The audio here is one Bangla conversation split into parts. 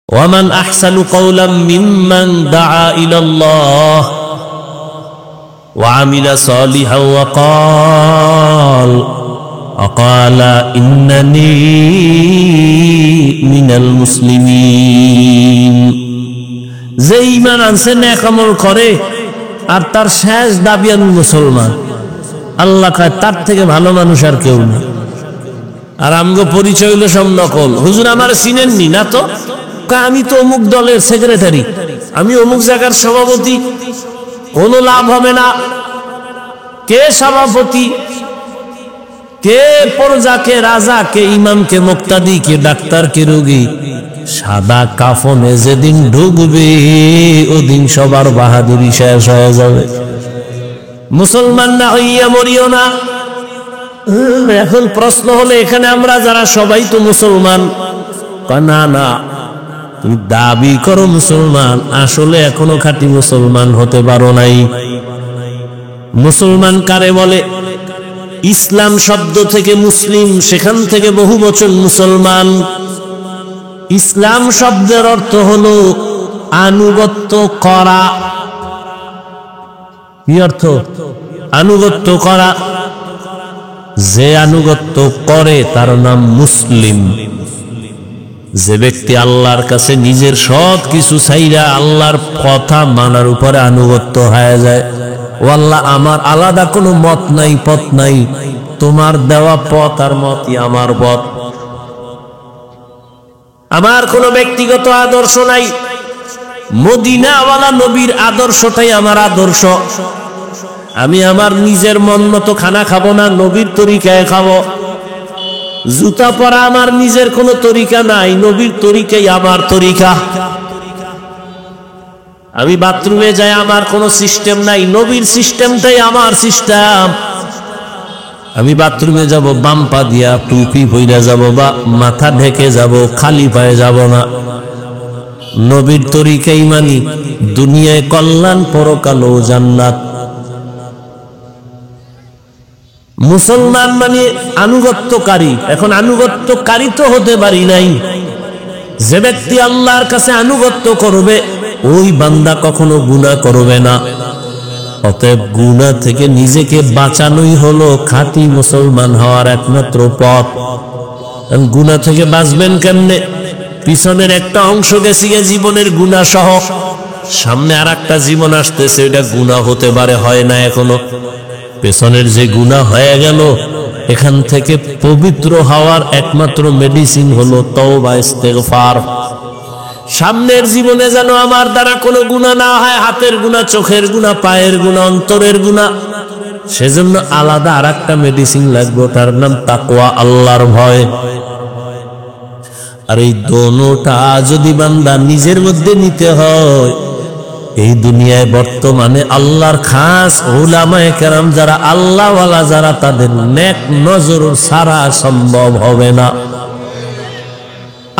ওয়ামান আহসানু কাওলাম মিম্মান দাআ ইলাল্লাহ ওয়া আমিলা সালিহান ওয়া ক্বালা ইন্নানী মিনাল মুসলিমিন। যে ঈমান আনছে নেক আমল করে আর তার শেষ দাবি আমি মুসলমান, আল্লাহ কয় তার থেকে ভালো মানুষ আর কেউ না। আর আমগো পরিচয় হইল সব নকল। হুজুর আমার চিনেননি না তো? আমি তো অমুক দলের সেক্রেটারি, আমি অমুক জায়গার সভাপতি। কোনো লাভ হবে না। কে সভাপতি, কে প্রজা, কে রাজা, কে ইমাম, কে মুক্তাদি, কে ডাক্তার, কে রোগী, সাদা কাফনে যেদিন ঢুকবে ওদিন সবার বাহাদুরি শেষ হয়ে যাবে। মুসলমান না হইয়া মরিও না। এখন প্রশ্ন হলো এখানে আমরা যারা সবাই তো মুসলমান। না না, তুমি দাবি করো মুসলমান, আসলে এখনো খাঁটি মুসলমান হতে পারো নাই। মুসলমান কারে বলে? ইসলাম শব্দ থেকে মুসলিম, সেখান থেকে বহু বচন মুসলমান। ইসলাম শব্দের অর্থ হলো আনুগত্য করা। কি অর্থ? আনুগত্য করা। যে আনুগত্য করে তার নাম মুসলিম। যে ব্যক্তি আল্লাহর কাছে নিজের সব কিছু ছাইরা আল্লাহর কথা মানার উপরে আনুগত্য হয়ে যায়, ও আল্লাহ আমার আলাদা কোনো মত নাই, পথ নাই, তোমার দেওয়া পথ আর মতই আমার পথ, আমার কোনো ব্যক্তিগত আদর্শ নাই, মদিনাওয়ালা নবীর আদর্শটাই আমার আদর্শ। আমি আমার নিজের মন মতো খানা খাবো না, নবীর তরিকায় খাবো। জুতা পরা আমার নিজের কোনো তরিকা নাই, নবীর তরিকাই আমার তরিকা। আমি বাথরুমে যাই, আমার কোনো সিস্টেম নাই, নবীর সিস্টেমটাই আমার সিস্টেম। আমি বাথরুমে যাব বাম পা দিয়া, টুপি পইরা যাব বা মাথা ঢেকে যাব, খালি পায়ে যাব না। নবীর তরিকাই মানি। দুনিয়ায় কল্যাণ, পরকালেও জান্নাত। মুসলমান মানে আনুগত্যকারী। এখন আনুগত্যকারী তো হতে পারি নাই। যে ব্যক্তি আল্লাহর কাছে আনুগত্য করবে ওই বান্দা কখনো গুনাহ করবে না। অতএব গুনাহ থেকে নিজেকে বাঁচানোই হলো খাঁটি মুসলমান হওয়ার একমাত্র পথ। গুনাহ থেকে বাঁচবেন কেমনে? পিছনের একটা অংশ গেছে জীবনের গুনাহ সহ, সামনে আর একটা জীবন আসতেছে, এটা গুনাহ হতে পারে, হয় না এখনো। পেছনের যে গুনাহ হয়ে গেল, এখান থেকে পবিত্র হওয়ার একমাত্র মেডিসিন হলো তওবা, ইস্তেগফার। সামনের জীবনে যেন আমার দ্বারা কোনো গুনাহ না হয়, হাতের গুনাহ, চোখের গুনাহ, পায়ের গুনাহ, অন্তরের গুনাহ, সেজন্য আলাদা আর একটা মেডিসিন লাগবে, তার নাম তাকওয়া, আল্লাহর ভয়। আর এই দোনোটা যদি বান্দা নিজের মধ্যে নিতে হয়, এই দুনিয়ায় বর্তমানে আল্লাহর খাস উলামায়ে কেরাম যারা আল্লাহওয়ালা, যারা তাদের নেক নজর ছাড়া সম্ভব হবে না।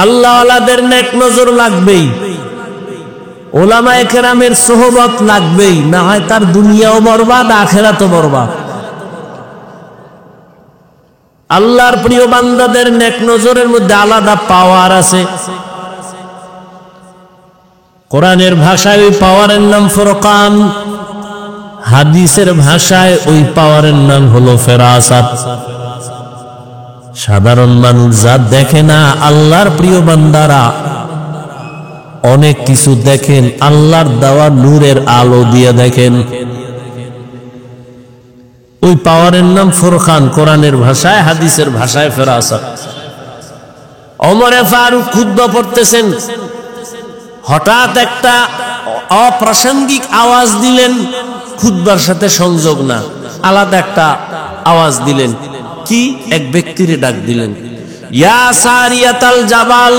আল্লাহওয়ালাদের নেক নজর লাগবেই, উলামায়ে কেরামের সোহবত লাগবেই, না হয় তার দুনিয়াও বরবাদ, আখিরাতও বরবাদ। আল্লাহর প্রিয় বান্দাদের নেক নজরের মধ্যে আলাদা পাওয়ার আছে। কোরআনের ভাষায় ওই পাওয়ারের নাম ফুরকান, হাদিসের ভাষায় ওই পাওয়ারের নাম হলো ফেরাসাত। সাধারণ মানুষ যা দেখে না, আল্লাহর প্রিয় বান্দারা অনেক কিছু দেখেন, আল্লাহর দেওয়া নূরের আলো দিয়ে দেখেন। ওই পাওয়ারের নাম ফুরকান, কোরআনের ভাষায়, হাদিসের ভাষায় ফেরাসাত। ওমরে ফারুক খুতবা পড়তেছেন, হঠাৎ একটা অপ্রাসঙ্গিক আওয়াজ দিলেন, খুতবার সাথে সংযোগ না, আলাদা একটা আওয়াজ দিলেন। কি? এক ব্যক্তিরে ডাক দিলেন, ইয়া সারিয়াতাল জাবাল।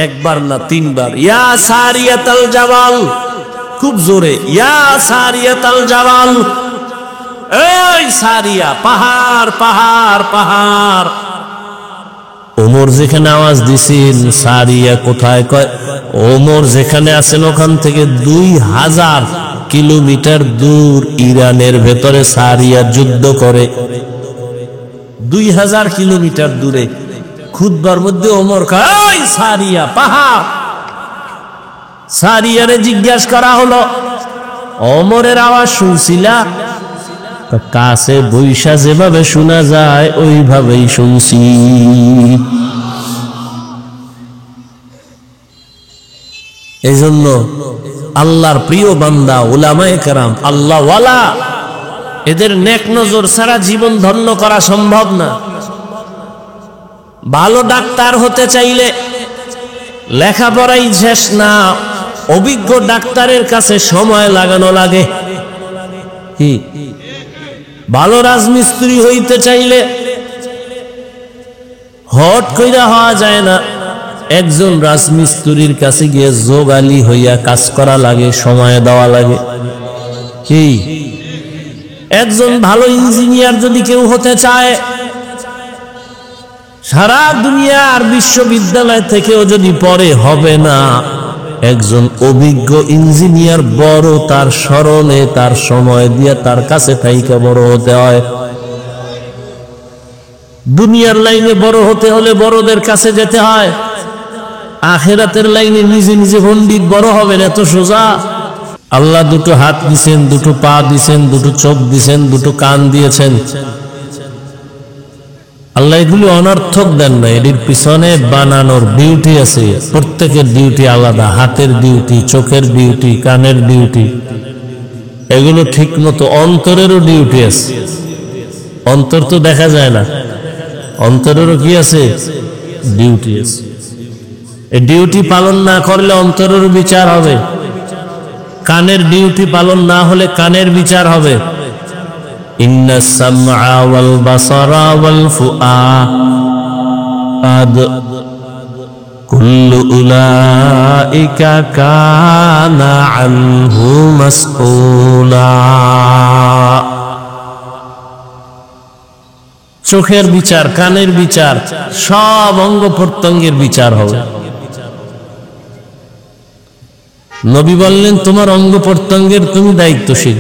একবার না, তিনবার, ইয়া সারিয়াতাল জাবাল, খুব জোরে, ইয়া সারিয়াতাল জাবাল। এই সারিয়া, পাহাড় পাহাড় পাহাড়। ওমর যেখানে আওয়াজ দিছেন, সারিয়া কোথায়? কয় ওমর যেখানে আছেন ওখান থেকে 2000 কিলোমিটার দূর ইরানের ভেতরে সারিয়া যুদ্ধ করে। 2000 কিলোমিটার দূরে খুতবার মধ্যে ওমর কয় সারিয়া পাহাড়। সারিয়ারে জিজ্ঞাসা করা হলো ওমরের আওয়াজ শুনছিলা? কাছে বৈশা যেভাবে শোনা যায় ওইভাবেই শুনছি। এই জন্য আল্লাহর প্রিয় বান্দা উলামায়ে কেরাম আল্লাহ ওয়ালা, এদের নেক নজর ছাড়া জীবন ধন্য করা সম্ভব না। ভালো ডাক্তার হতে চাইলে লেখাপড়াই শেষ না, অভিজ্ঞ ডাক্তারের কাছে সময় লাগানো লাগে। কি ভালো রাজমিস্ত্রি হইতে চাইলে হট কইরা হওয়া যায় না, একজন রাজমিস্ত্রির কাছে গিয়ে যোগালি হইয়া কাজ করা লাগে, সময় দেওয়া লাগে। কি একজন ভালো ইঞ্জিনিয়ার যদি কেউ হতে চায়, সারা দুনিয়ার বিশ্ববিদ্যালয় থেকেও যদি পড়ে হবে না। একজন অভিজ্ঞ ইঞ্জিনিয়ার বড়, তার স্মরণে তার সময় দিয়ে তার কাছে থাইকা বড় হতে হয়। দুনিয়ার লাইনে বড় হতে হলে বড়দের কাছে যেতে হয়, আখিরাতের লাইনে নিজে নিজে পণ্ডিত বড় হবেন এত সোজা? আল্লাহ দুটো হাত দিছেন, দুটো পা দিছেন, দুটো চোখ দিছেন, দুটো কান দিয়েছেন। আল্লাহ এগুলো অনর্থক দেন না, এটির পিছনে বানানোর ডিউটি আছে। প্রত্যেকের ডিউটি আলাদা, হাতের ডিউটি, চোখের ডিউটি, কানের ডিউটি, এগুলো ঠিক মতো। অন্তরেরও ডিউটি আছে, অন্তর তো দেখা যায় না, অন্তরেরও কি আছে? ডিউটি আছে। এই ডিউটি পালন না করলে অন্তরের বিচার হবে, কানের ডিউটি পালন না হলে কানের বিচার হবে। ইন্নাস সামআ ওয়াল বাসারা ওয়াল ফুআদ কুল্লু উলাইকা কানা আনহু মাসউলা। চোখের বিচার, কানের বিচার, সব অঙ্গ প্রত্যঙ্গের বিচার হবে। নবী বললেন তোমার অঙ্গ প্রত্যঙ্গের তুমি দায়িত্বশীল।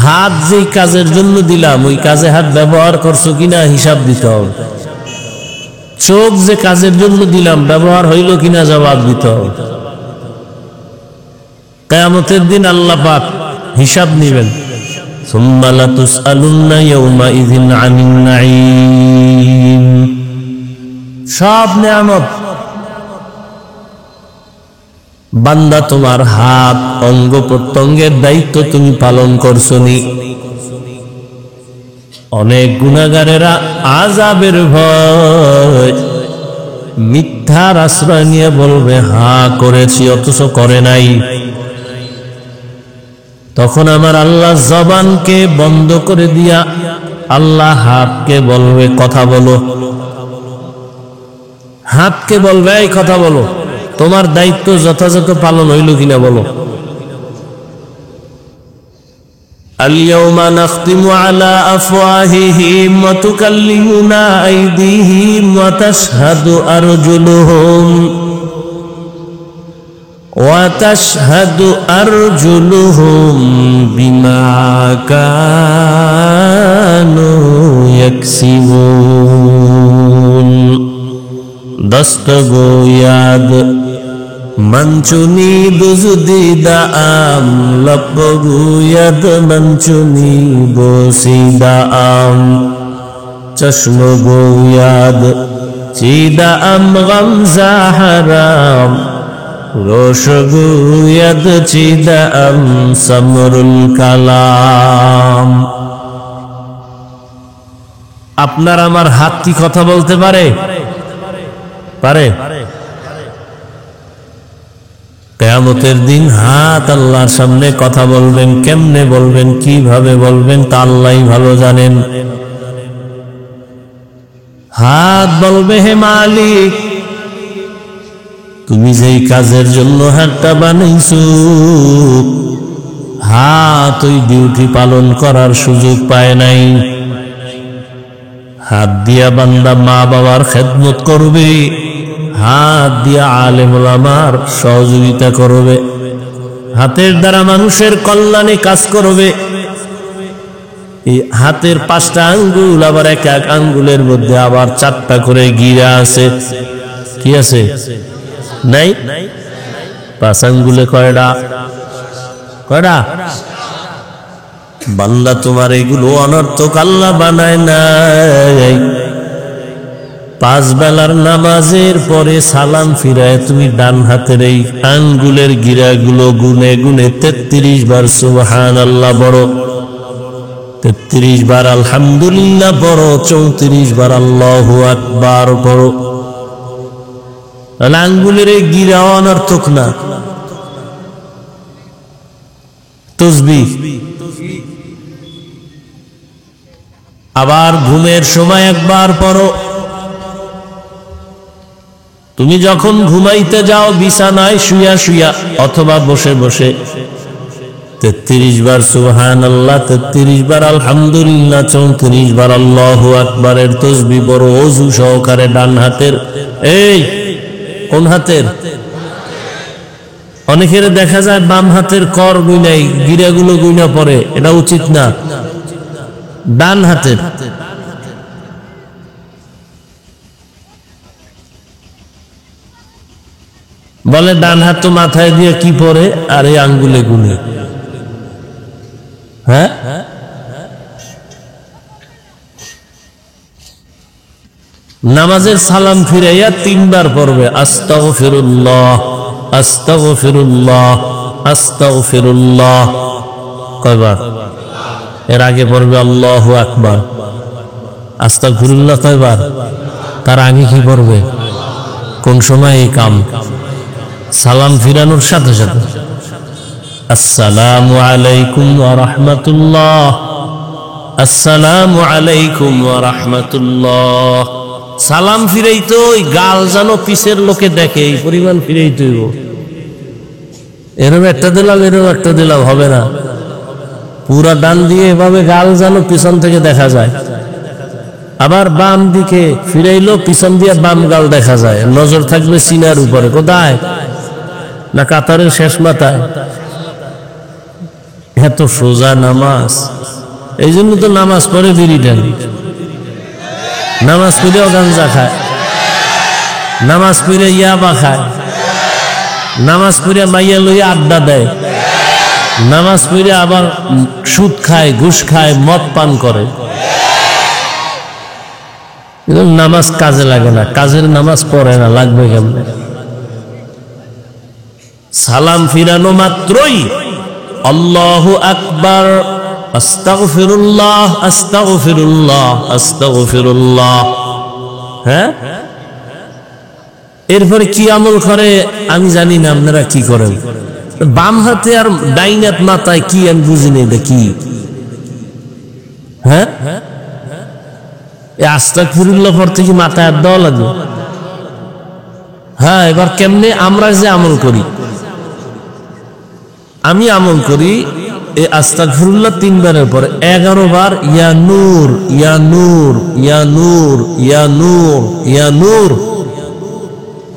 হাত যেই কাজের জন্য দিলাম ওই কাজে হাত ব্যবহার করছো কিনা হিসাব দিতে হবে। চোখ যে কাজের জন্য দিলাম ব্যবহার হইল কিনা জবাব দিতে হবে। কিয়ামতের দিন আল্লাহ পাক হিসাব নেবেন। সুম্মা লাতুসআলুন্না ইয়াওমাইযিন আনিন নাঈম। সব নিয়ামত বান্দা, তোমার হাত অঙ্গ প্রত্যঙ্গের দায়িত্ব তুমি পালন করছো নি? অনেক গুনাহগারেরা আযাবের ভয় মিথ্যার আশ্রয় নিয়ে বলবে হ্যাঁ করেছি, অথচ করে নাই। তখন আমার আল্লাহ জবানকে বন্ধ করে দিয়া আল্লাহ হাতকে বলবে কথা বলো। হাতকে বলবে এই কথা বলো, তোমার দায়িত্ব যথাযথ পালন হইল কিনা বলো। আল-ইয়াওমা নাখতিমু আলা আফওয়াহিহিম ওয়া তুকাল্লিমুনা আইদিহিম ওয়া তাশহাদু আরজুলুহুম বিমা কানু ইয়াকসিবুন। দস্তগোয়াদ মঞ্চুনি দুজুদি দাম লপগুয়াদ মঞ্চুনি বসিদাম চশমগোয়াদ চিদাম গমজা হারাম রোশগুয়াদ চিদাম সমরুল কালাম। আপনার আমার হাত কি কথা বলতে পারে? পারে? কিয়ামতের দিন হাত আল্লাহর সামনে কথা বলবেন। কেমনে বলবেন, কিভাবে বলবেন তা আল্লাহই ভালো জানেন। হাত বলবে হে মালিক, তুমি যেই কাজের জন্য হাতটা বানাইছো, হাত ওই ডিউটি পালন করার সুযোগ পায় নাই। হাত দিয়া বান্দা মা বাবার খেদমত করবে, হাত দিয়া আলেম ওলামার সহযোগিতা করবে, হাতের দ্বারা মানুষের কল্যাণে কাজ করবে। এই হাতের 5টা আঙ্গুল, আবার এক এক আঙ্গুলের মধ্যে আবার 4টা করে গিরা আছে। কি আছে? নাই? 5 আঙ্গুলে কয়টা? বান্দা তোমার এগুলো অনর্থক আল্লাহ বানায় নাই। 5 বেলার নামাজের পরে সালাম ফিরায় তুমি ডান হাতের এই আঙ্গুলের গিরাগুলো গুনে গুনে 33 বার সুবহানাল্লাহ বড়, 33 বার আলহামদুলিল্লাহ বড়, 34 বার আল্লাহু আকবার বড়। আঙ্গুলের এই গিরা অনর্থক না, তাসবিহ। আবার ঘুমের সময় একবার পড়ো। তুমি যখন ঘুমাইতে যাও বিছানায় শুয়া শুয়া অথবা বসে বসে 33 বার সুবহানাল্লাহ, 33 বার আলহামদুলিল্লাহ, 34 বার আল্লাহু আকবারের তাসবিহ বড় ওযু সহকারে ডান হাতের। এই কোন হাতের? অনেকের দেখা যায় বাম হাতের কর গুনাই গিরাগুলো গুনা পড়ে, এটা উচিত না। ডান হাতের বলে ডান হাত তো মাথায় দিয়ে কি পরে আর এই আঙ্গুলে গুনে। হ্যাঁ, নামাজের সালাম ফিরাইয়া 3 বার পড়বে আস্তাগফিরুল্লাহ, আস্তাগফিরুল্লাহ, আস্তাগফিরুল্লাহ। কয়বার? এর আগে পড়বে আল্লাহু আকবার। আস্তাগফিরুল্লাহ কয়বার? তার আগে কি পড়বে? কোন সময় এই কাম? সালাম ফিরানোর সাথে সাথে আসসালামু আলাইকুম ওয়া রাহমাতুল্লাহ, আসসালামু আলাইকুম ওয়া রাহমাতুল্লাহ। সালাম ফিরাইতো ওই গাল যেন পিছের লোকে দেখে এই পরিমাণ ফিরাইতে হইব। এরকম একটা দিলাম এরকম একটা দিলাম হবে না, পুরা ডান দিয়ে এভাবে গাল যেন পিছন থেকে দেখা যায়। আবার বাম দিকে ফিরাইলো, পিছন দিয়ে বাম গাল দেখা যায়। নজর থাকবে সিনার উপরে। কোথায়? না কাতারের শেষ মাথায়। এত সোজা নামাজ, এই জন্য তো নামাজ পড়ে বিড়ি টানি, নামাজ পড়েও গাঞ্জা খায়, নামাজ পড়ে ইয়াবা খায়, নামাজ পড়ে মাইয়া লইয়া আড্ডা দেয়, নামাজ পড়ে আবার সুদ খায়, ঘুষ খায়, মদ পান করে। নামাজ কাজে লাগে না, কাজের নামাজ পড়ে না, লাগবে কেমনে? সালাম ফিরানো মাত্রই আল্লাহু আকবার, আস্তাগফিরুল্লাহ, আস্তাগফিরুল্লাহ, আস্তাগফিরুল্লাহ। হ্যাঁ, এরপরে কি আমল করে আমি জানি না, আপনারা কি করেন? বাম হাতে আর ডাইন হাত মাথায় কি আমি বুঝিনি, এটা কি? হ্যাঁ, আস্তাগফিরুল্লাহ পড়তে কি মাথায় হাত দেওয়া লাগে? হ্যাঁ, এবার কেমনে আমরা যে আমল করি, আমি আমল করি এই আস্তাগফিরুল্লাহ 3 বারের পরে 11 বার ইয়া নূর, ইয়া নূর, ইয়া নূর, ইয়া নূর, ইয়া নূর।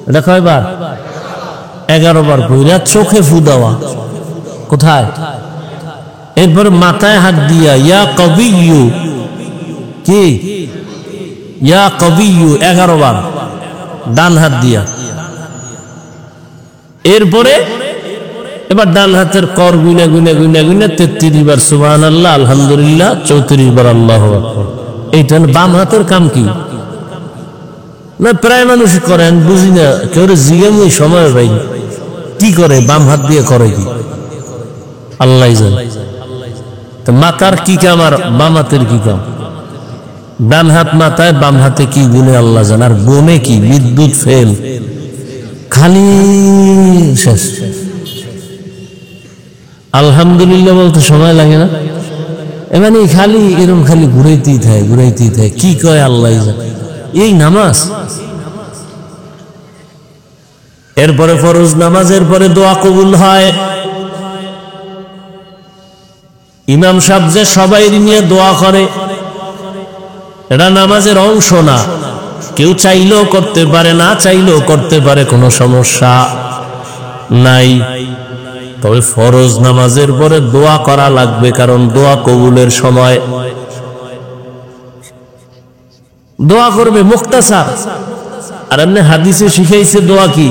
এটা কয়বার? 11 বার কইরা চোখে ফু দেওয়া। কোথায়? এরপরে মাথায় হাত দিয়া ইয়া কবিয়্যু, কি ইয়া কবিয়্যু 11 বার ডান হাত দিয়া। এরপরে এবার ডান হাতের কর গুনে গুনে গুনে গুনে 33 বার সুবহানাল্লাহ, আলহামদুলিল্লাহ, 34 বার আল্লাহু আকবার। এইটা বাম হাতের কাম কি না? প্রায় মানুষ করেন, বুঝি না, কেউ জিজ্ঞেস সময় ভাই কি করে, বাম হাত দিয়ে করে কি আল্লাহ জানে। তো মাথার কি কাম আর বাম হাতের কি কাম? ডান হাত মাথায়, বাম হাতে কি গুনে আল্লাহ জানে। আর গুনে কি? বিদ্যুৎ ফেল, খালি শেষ। আলহামদুলিল্লাহ বলতে সময় লাগে না, মানে খালি এরকম খালি ঘুরাইতেই থাকে, ঘুরাইতেই থাকে। কি কয় আল্লাহ জানে। এই নামাজ। এরপরে ফরজ নামাজের পরে দোয়া কবুল হয়। ইমাম সাহেব যে সবাই নিয়ে দোয়া করে, এটা নামাজের অংশ না। কেউ চাইলেও করতে পারে, না চাইলেও করতে পারে, কোনো সমস্যা নাই। তবে ফরজ নামাজের পরে দোয়া করা লাগবে, কারণ দোয়া কবুলের সময় দোয়া করবে মুখতাসার। আর এমনি হাদিসে শিখাইছে দোয়া কি,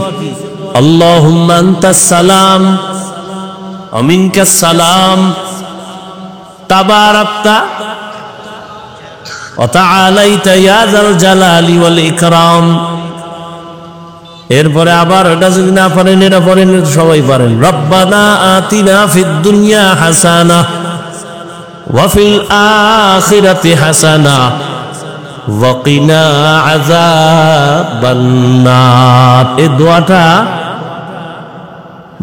আল্লাহুম্মা আনতাস সালাম ওয়া মিনকাস সালাম তাবারাকতা ওয়া তাআলাইতা ইয়া যাল জালালি ওয়াল ইকরাম। এরপরে আবার এটা যদি না পারেন, এটা পড়েন, সবাই পারেন, রব্বানা আতিনা ফিদ দুনিয়া হাসানাহ ওয়া ফিল আখিরাতি হাসানাহ ওয়া কিনা আযাবান নার। এই দোয়াটা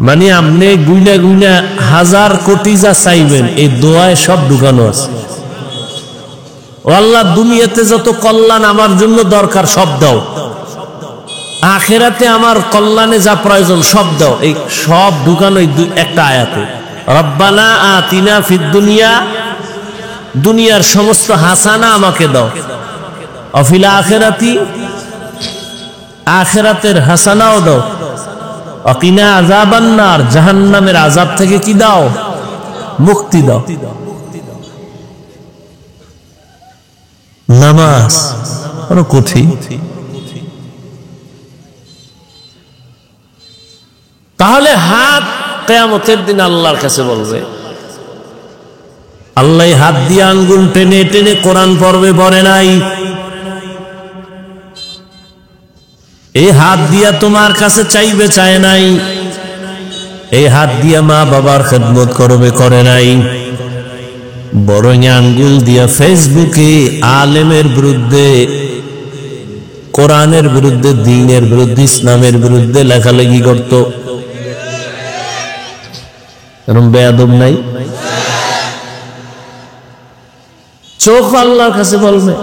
মানে আপনি গুইনা গুইনা হাজার কোটি যা চাইবেন এই দোয়ায় সব ঢুকানো আছে। ও আল্লাহ, দুনিয়াতে যত কল্যাণ আমার জন্য দরকার সব দাও, আখিরাতে আমার কল্যাণে যা প্রয়োজন সব দাও। এই সব ঢুকানো একটা আয়াতে, রব্বানা আতিনা ফিদ দুনিয়া, দুনিয়ার সমস্ত হাসানা আমাকে দাও, অফিল আখিরাতি, আখিরাতের হাসানাও দাও, অকিনা আযাবান নার, জাহান্নামের আযাব থেকে কি দাও, মুক্তি দাও। নামাজ বড় কঠিন। তাহলে হাত কিয়ামতের দিন আল্লাহর কাছে বলবে, আল্লাহ হাত দিয়ে আঙ্গুল টেনে টেনে কোরআন পড়বে, পড়ে নাই। এই হাত দিয়া তোমার কাছে চাইবে, চায় নাই। এই হাত দিয়া মা বাবার খেদমত করবে, করে নাই। বরং আঙ্গুল দিয়া ফেসবুকে আলেমের বিরুদ্ধে, কোরআনের বিরুদ্ধে, দ্বীনের বিরুদ্ধে, ইসলামের বিরুদ্ধে লেখালেখি করত। এরকম বেয়াদব নাই? চোখ আল্লাহর কাছে বলবে,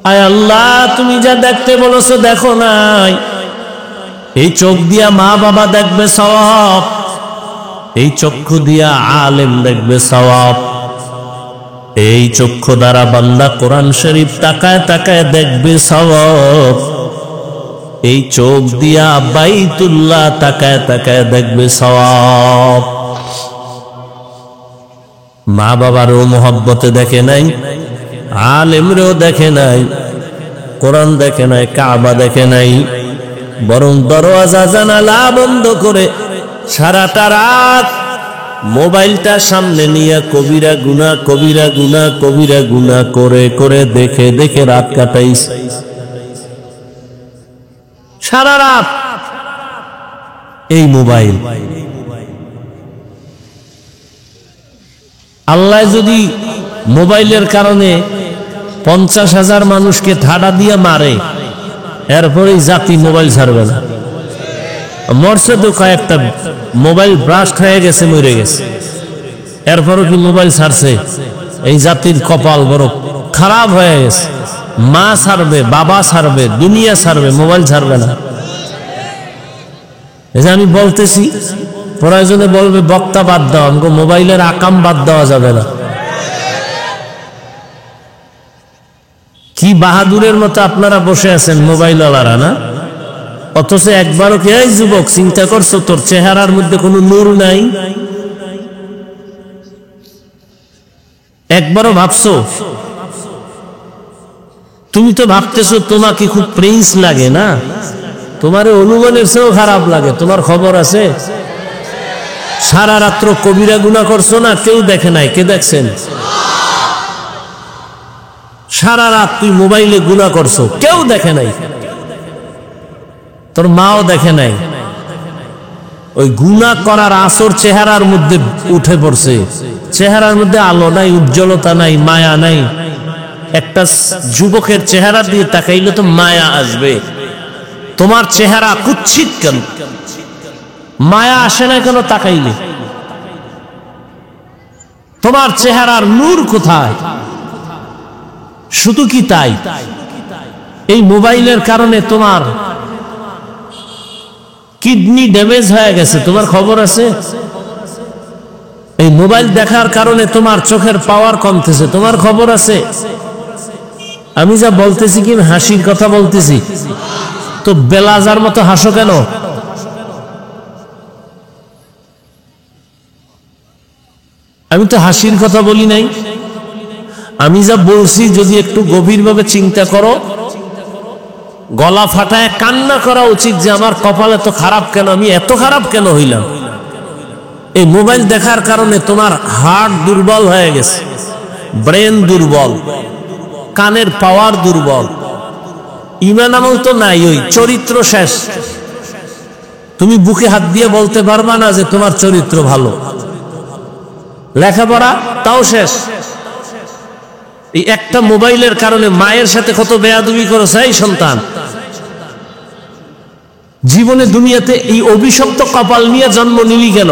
আয় আল্লাহ, তুমি যা দেখতে বলেছো দেখো নাই। এই চোখ দিয়া মা বাবা দেখবে সওয়াব, এই চক্ষু দিয়া আলেম দেখবে সওয়াব, এই চক্ষু দ্বারা বান্দা কোরআন শরীফ তাকায় তাকায় দেখবে সওয়াব, এই চোখ দিয়া বাইতুল্লাহ তাকায় তাকায় দেখবে সওয়াব। মা বাবারও মোহব্বতে দেখে নাই, আলেমরেও দেখে নাই, কোরআন দেখে নাই, কাবা দেখে নাই। বরং দরওয়াজা জানালা বন্ধ করে সারাটা রাত মোবাইলটা সামনে নিয়ে কবিরা গুনাহ, কবিরা গুনাহ, কবিরা গুনাহ করে করে দেখে দেখে রাত কাটাইছে। সারা রাত এই মোবাইল। আল্লাহ যদি মোবাইলের কারণে 50,000 মানুষকে ঠাডা দিয়ে মারে, এরপরে জাতি মোবাইল ছাড়বে না। মরছে তো কয়েকটা, মোবাইল ব্রাস্ট হয়ে গেছে, মরে গেছে, এরপরও কি মোবাইল ছাড়ছে? এই জাতির কপাল বড় খারাপ হয়ে গেছে। মা ছাড়বে, বাবা ছাড়বে, দুনিয়া ছাড়বে, মোবাইল ছাড়বে না। এই যে আমি বলতেছি, প্রয়োজনে বলবে বক্তা বাদ দাও, আমাকে মোবাইলের আকাম বাদ দেওয়া যাবে না। কি বাহাদুরের মতো আপনারা বসে আছেন মোবাইলওয়ালারা, না? অথচ একবারও কি, এই যুবক, চিন্তা করছো তোর চেহারার মধ্যে কোনো নূর নাই? একবারও ভাবছো? তুমি তো ভাবতেছো তোমাকে খুব প্রিন্স লাগে, না? তোমার অনুমানের চেয়েও খারাপ লাগে। তোমার খবর আছে? সারা রাত্র কবিরা গুনাহ করছো না, কেউ দেখে নাই। কে দেখছেন? সারা রাত তুই মোবাইলে গুনাহ করছো, কেউ দেখে নাই, তোর মাও দেখে নাই। ওই গুনাহ করার আসর চেহারার মধ্যে উঠে পড়ছে। চেহারার মধ্যে আলো নাই, উজ্জ্বলতা নাই, মায়া নাই। একটা যুবকের চেহারা দিয়ে তাকাইলে তো মায়া আসবে। তোমার চেহারা কুৎসিত কেন? মায়া আসে না কেন তাকাইলে? তোমার চেহারার নূর কোথায়? শুধু কি তাই, এই মোবাইলের কারণে তোমার কিডনি ড্যামেজ হয়ে গেছে, তোমার খবর আছে? এই মোবাইল দেখার কারণে তোমার চোখের পাওয়ার কমতেছে, তোমার খবর আছে? আমি যা বলতেছি কি হাসির কথা বলতেছি, তো বেলাজার মতো হাসো কেন? আমি তো হাসির কথা বলি নাই, আমি যা বলছি যদি একটু গভীরভাবে চিন্তা করো, গলা ফাটায় কান্না করা উচিত যে আমার কপাল এত খারাপ কেন, আমি এত খারাপ কেন হইলাম। এই মোবাইল দেখার কারণে তোমার হার্ট দুর্বল হয়ে গেছে, ব্রেন দুর্বল, কানের পাওয়ার দুর্বল, ঈমান আমল তো নাই, ওই চরিত্র শেষ। তুমি বুকে হাত দিয়ে বলতে পারবা না যে তোমার চরিত্র ভালো। লেখাপড়া তাও শেষ। এই একটা মোবাইলের কারণে মায়ের সাথে কত বেয়াদবি করেছে এই সন্তান। জীবনে দুনিয়াতে এই অভিশপ্ত কপাল নিয়ে জন্ম নিলি কেন?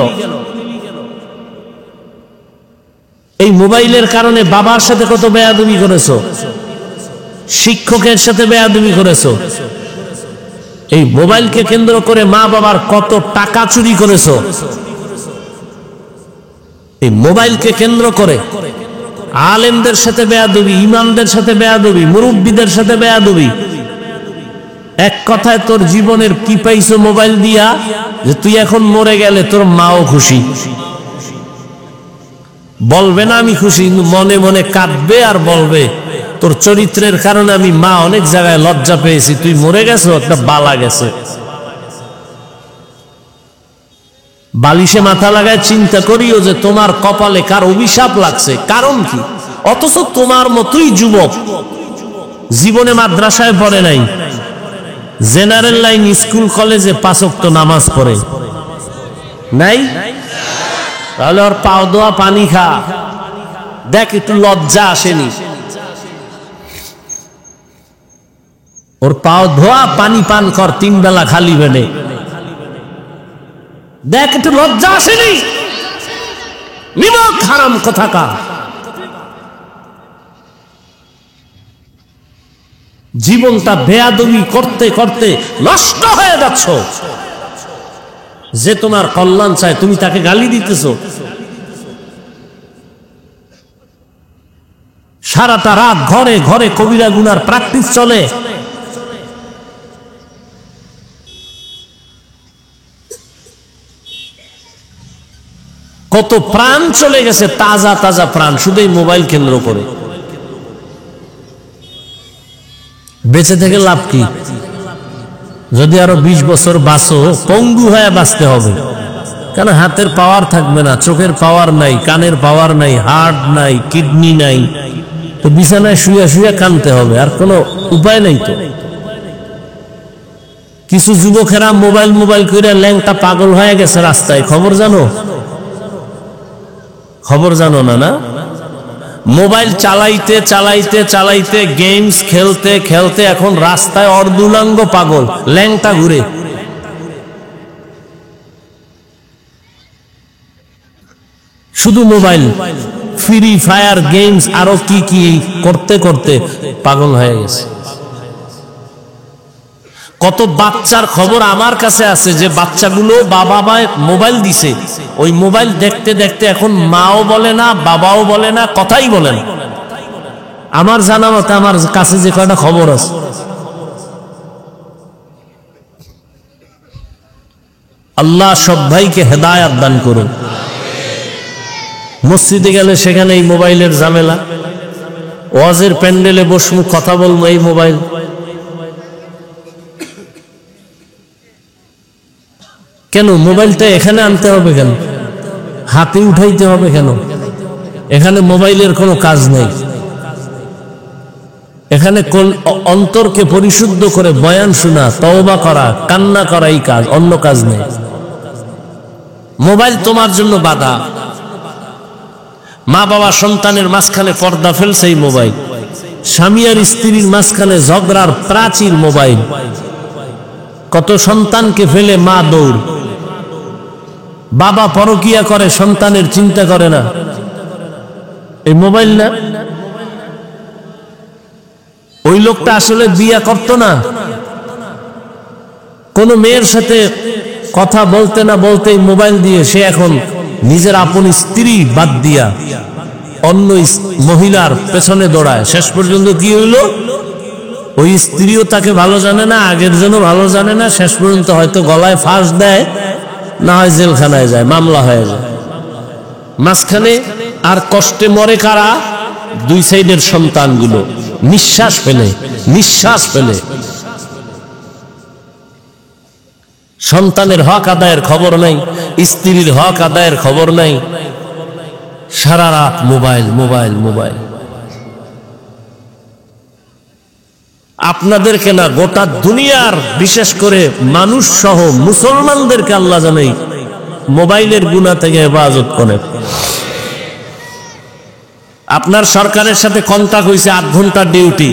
এই মোবাইলের কারণে বাবার সাথে কত বেয়াদবি করেছো, শিক্ষকের সাথে বেয়াদবি করেছো, এই মোবাইলকে কেন্দ্র করে মা বাবার কত টাকা চুরি করেছো, এই মোবাইলকে কেন্দ্র করে আলেমদের সাথে বেয়াদবি, ইমামদের সাথে বেয়াদবি, মুরব্বীদের সাথে বেয়াদবি। এক কথায় তোর জীবনের কি পাইছো মোবাইল দিয়া যে তুই এখন মরে গেলে তোর মাও খুশি বলবে না আমি খুশি, মনে মনে কাঁদবে আর বলবে তোর চরিত্রের কারণে আমি মা অনেক জায়গায় লজ্জা পেয়েছি, তুই মরে গেছো, একটা বালা গেছে। বালিশে মাথা লাগায় চিন্তা করিও যে তোমার কপালে কার অভিশাপ লাগছে, কারণ কি? অথচ তোমার মতোই যুবক, জীবনে মাদ্রাসায় পড়ে নাই, জেনারেল লাইন স্কুল কলেজে 5 ওয়াক্ত নামাজ পড়ে নাই, তাহলে ওর পাও দোয়া পানি খা, দেখ একটু লজ্জা আসেনি। ওর পাও ধোয়া পানি পান কর 3 বেলা খালি বেনে, দেখ একটু লজ্জা আসেনি। নিমক হারাম কোথাকার। জীবনটা বেয়াদবি করতে করতে নষ্ট হয়ে যাচ্ছ। যে তোমার কল্যাণ চায় তুমি তাকে গালি দিতেছো। সারাটা রাত ঘরে ঘরে কবিরা গুনার প্র্যাকটিস চলে। কত প্রাণ চলে গেছে, তাজা তাজা প্রাণ, শুধু এই মোবাইল কেন্দ্র করে। বেঁচে থেকে লাভ কি? যদি আরো 20 বছর বাঁচো, পঙ্গু হয়ে বাঁচতে হবে। কেন? হাতের পাওয়ার থাকবে না, চোখের পাওয়ার নাই, কানের পাওয়ার নাই, হার্ট নাই, কিডনি নাই, তো বিছানায় শুয়ে শুয়ে কানতে হবে, আর কোনো উপায় নাই। তো কিছু যুবকেরা মোবাইল মোবাইল করে ল্যাংটা পাগল হয়ে গেছে রাস্তায়, খবর জানো? খবর জানো না? না, মোবাইল চালাইতে চালাইতে চালাইতে, গেমস খেলতে খেলতে এখন রাস্তায় অর্ধুলাঙ্গ পাগল, ল্যাংটা ঘুরে। শুধু মোবাইল, ফ্রি ফায়ার গেমস, আরো কি কি করতে করতে পাগল হয়ে গেছে। কত বাচ্চার খবর আমার কাছে আছে যে বাচ্চাগুলো বাবা মা মোবাইল দিছে, ওই মোবাইল দেখতে দেখতে এখন মাও বলে না, বাবাও বলে না, কথাই বলে না। আমার জানা মতে আমার কাছে যে কয়টা খবর আছে, আল্লাহ সব ভাইকে হেদায়েত দান করুন। মসজিদে গেলে সেখানে এই মোবাইলের ঝামেলা, ওয়াজের প্যান্ডেলে বসবো, কথা বলবো, এই মোবাইল। কেন মোবাইলটা এখানে আনতে হবে? কেন হাতে উঠাইতে হবে? কেন? এখানে মোবাইলের কোনো কাজ নেই। এখানে অন্তরকে পরিশুদ্ধ করে বয়ান শোনা, তওবা করা, কান্না করা, এই কাজ, অন্য কাজ নেই। মোবাইল তোমার জন্য বাধা। মা বাবা সন্তানের মাঝখানে পর্দা ফেলছে এই মোবাইল, স্বামী আর স্ত্রীর মাঝখানে ঝগড়ার প্রাচীর মোবাইল। কত সন্তানকে ফেলে মা দৌড়, বাবা পরকিয়া করে, সন্তানের চিন্তা করে না, এই মোবাইল না। ওই লোকটা আসলে বিয়া করতো না, কোন মেয়ের সাথে কথা বলতে না বলতে মোবাইল দিয়ে সে এখন নিজের আপন স্ত্রী বাদ দিয়া অন্য মহিলার পেছনে দৌড়ায়। শেষ পর্যন্ত কি হইলো? ওই স্ত্রীও তাকে ভালো জানে না, আগের জন্য ভালো জানে না, শেষ পর্যন্ত হয়তো গলায় ফাঁস দেয়, না হয় জেলখানায় যায়, মামলা হয়ে যায়। মাঝখানে আর কষ্টে মরে কারা? দুই সাইডের সন্তানগুলো নিঃশ্বাস ফেলে সন্তানের হক আদায়ের খবর নাই, স্ত্রীর হক আদায়ের খবর নাই, সারা রাত মোবাইল। আপনাদেরকে না, গোটা দুনিয়ার বিশেষ করে মানুষ সহ মুসলমানদেরকে আল্লাহ জানাই মোবাইলের গুনাহ থেকে হেফাজত করে। আপনার সরকারের সাথে কন্ট্যাক্ট হয়েছে 8 ঘন্টা ডিউটি,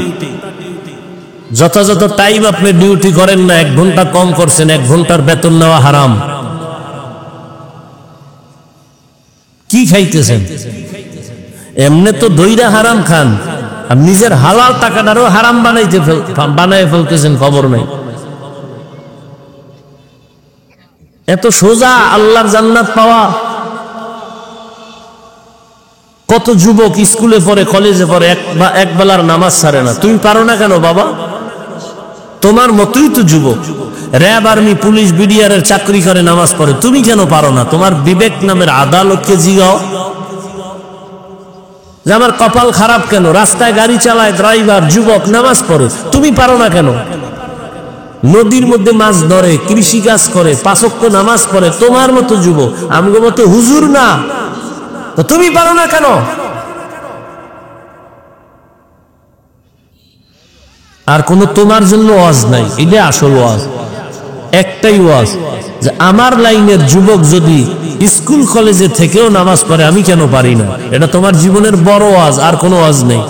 যথাযথ টাইম আপনি ডিউটি করেন না, 1 ঘন্টা কম করছেন, 1 ঘন্টার বেতন নেওয়া হারাম। কি খাইতেছেন? এমনি তো দইরা হারাম খান, আর নিজের হালাল টাকাটারও হারাম বানাই ফেলতেছেন, খবর নাই। এত সোজা আল্লাহর জান্নাত পাওয়া? কত যুবক স্কুলে পড়ে, কলেজে পড়ে, এক বেলার নামাজ ছাড়ে না। তুমি পারো না কেন বাবা? তোমার মতই তো যুবক, র্যাব, আর্মি, পুলিশ, বিডিআর এর চাকরি করে, নামাজ পড়ে, তুমি কেন পারো না? তোমার বিবেক নামের আদালতকে জিগাও যে আমার কপাল খারাপ কেন, রাস্তায় গাড়ি চালায় ড্রাইভার, যুবক, নামাজ পড়ে, তুমি পারো না কেন? নদীর মধ্যে মাছ ধরে, কৃষি কাজ করে, 5 ওয়াক্ত নামাজ পড়ে, তোমার মতো যুবক, আমগো মতো হুজুর না, তো তুমি পারো না কেন? আর কোন তোমার জন্য ওয়াজ নাই, এটা আসল ওয়াজ। একটাই ওয়াজ, যে আমার লাইনের যুবক যদি স্কুল কলেজে থেকেও নামাজ পড়ে, আমি কেন পারি না? এটা তোমার জীবনের বড় ওয়াজ, আর কোনো ওয়াজ নেই।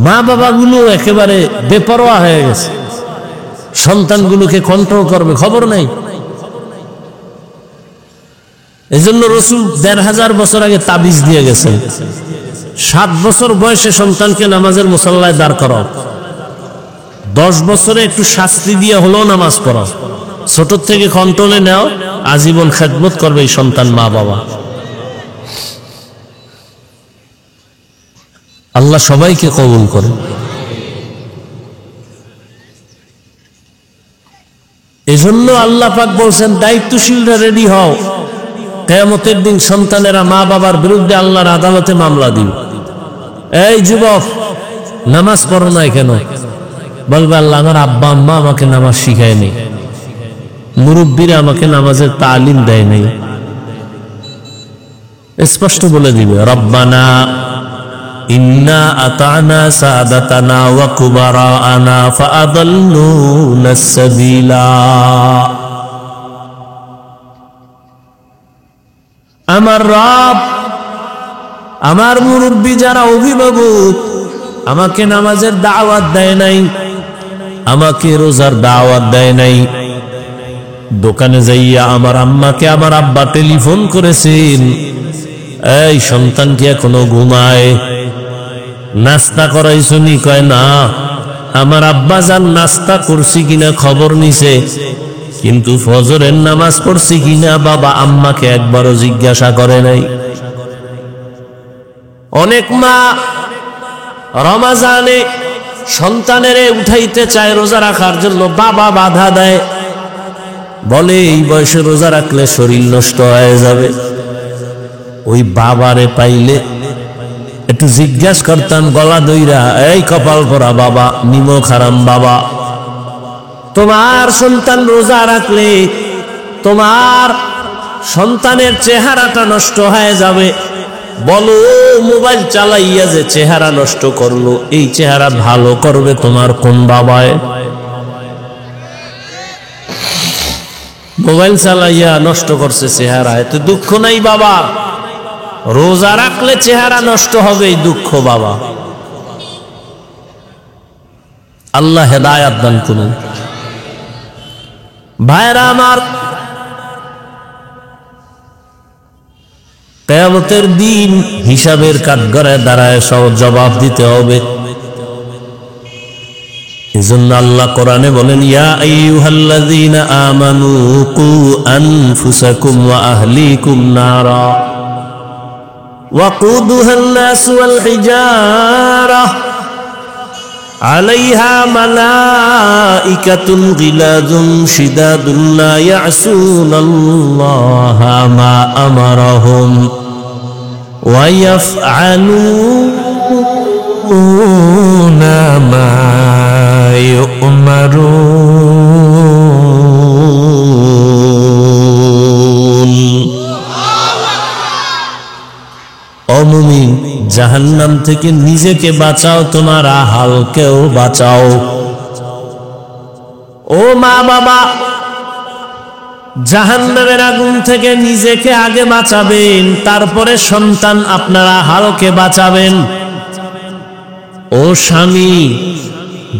মা বাবাগুলো একেবারে বেপরোয়া হয়ে গেছে, সন্তানগুলোকে কন্ট্রোল করবে খবর নাই। এজন্য রাসূল ১৫০০ বছর আগে তাবিজ দিয়ে গেছেন, 7 বছর বয়সে সন্তানকে নামাজের মুসাল্লায় দাঁড় করাও, 10 বছরে একটু শাস্তি দিয়ে হলেও নামাজ পড়াও, ছোট থেকে কন্ট্রোলে নাও, আজীবন খেদমত করবে এই সন্তান মা বাবা। আল্লাহ সবাইকে কবুল করে। এজন্য আল্লাহ পাক বলছেন, দায়িত্বশীলরা রেডি হও, কিয়ামতের দিন সন্তানেরা মা বাবার বিরুদ্ধে আল্লাহর আদালতে মামলা দিবে। এই যুবক, নামাজ পড়ো না কেন? বলবে আল্লাহ আমার আব্বা আম্মা আমাকে নামাজ শিখায়নি, মুরব্বীরা আমাকে নামাজের তালিম দেয় নাই। স্পষ্ট বলে দিবে, রব্বানা ইন্না আতানা সাদাতানা ওয়া কুবারানা ফাআদাল্লুনা সাবিলা। আমার রব, আমার মুরব্বী যারা অভিভাবক, আমাকে নামাজের দাওয়াত দেয় নাই, আমাকে রোজার দাওয়াত দেয় নাই। দোকানে যাইয়া আমার আম্মাকে আমার আব্বা টেলিফোন করেছেন, এই সন্তান কি এখনো ঘুমায়? নাস্তা করাইছনি? কয় না। আমার আব্বা যান নাস্তা করছি কিনা খবর নিছে, কিন্তু ফজরের নামাজ পড়ছি কিনা বাবা আম্মাকে একবারও জিজ্ঞাসা করে নাই। অনেক মা রমজানে সন্তানেরে উঠাইতে চায় রোজা রাখার জন্য, বাবা বাধা দেয়, বলে এই বয়সে রোজা রাখলে শরীর নষ্ট হয়ে যাবে। ওই বাবারে পাইলে একটু জিজ্ঞাসা করতাম গলা দইরা, এই কপাল পরা বাবা, নিমক হারাম বাবা, তোমার সন্তান রোজা রাখলে তোমার সন্তানের চেহারাটা নষ্ট হয়ে যাবে। বলো মোবাইল চালাইয়া যে চেহারা নষ্ট করলো, এই চেহারা ভালো করবে তোমার কোন বাবায়? মোবাইল চালাইয়া নষ্ট করছে চেহারা, এতে দুঃখ নাই বাবা। রোজা রাখলে চেহারা নষ্ট হবে, এই দুঃখ বাবা। আল্লাহ হেদায়াত দান করুন। ভাইরা আমার, কিয়ামতের দিন হিসাবের কাঠগড়ায় দাঁড়ায় সব জবাব দিতে হবে। এজন্য আল্লাহ কোরআনে বলেন, ইয়া আইয়ুহাল্লাযীনা আমানু কু আনফুসাকুম ওয়া আহলিকুম নারা ওয়াকুদুহান নাস ওয়াল হিজারা আলাইহা মালাইকাতুন গিলাযুন শিদাদুন লা ইয়াসুনাল্লাহা মা আমারাহুম ওয়া ইয়াফআলুনা মা ইউমারুন। ও মুমিন, জাহান্নাম থেকে নিজেকে বাঁচাও, তোমার আহালকেও বাঁচাও। ও মা বাবা, জাহান্নামের আগুন থেকে নিজেকে আগে বাঁচাবেন, তারপরে সন্তান আপনার আহালকে বাঁচাবেন। ও স্বামী,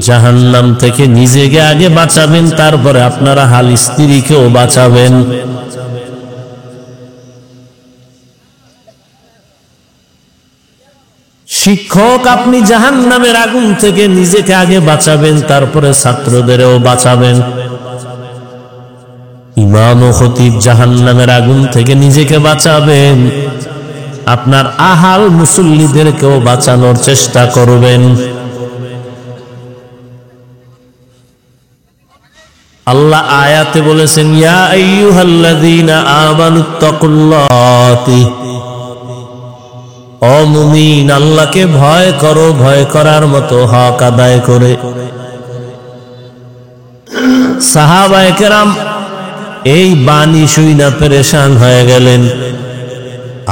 জাহান্নাম থেকে নিজেকে আগে বাঁচাবেন, তারপরে আপনার আহাল স্ত্রীকেও বাঁচাবেন। শিক্ষক, আপনি জাহান্নামের আগুন থেকে নিজেকে আগে বাঁচাবেন, তারপরে ছাত্রদেরও বাঁচাবেন। ইমাম ও খতিব, জাহান্নামের আগুন থেকে নিজেকে বাঁচাবেন, আপনার আহাল মুসল্লিদেরকেও বাঁচানোর চেষ্টা করবেন। আল্লাহ আয়াতে বলেছেন, ইয়া আইয়ুহাল্লাযীনা আমানুত্তাকুল্লাহ, ও মুমিন, আল্লাহকে ভয় করো, ভয় করার মতো হক আদায় করে। সাহাবায়ে কেরাম এই বাণী শুইনা পেরেশান হয়ে গেলেন।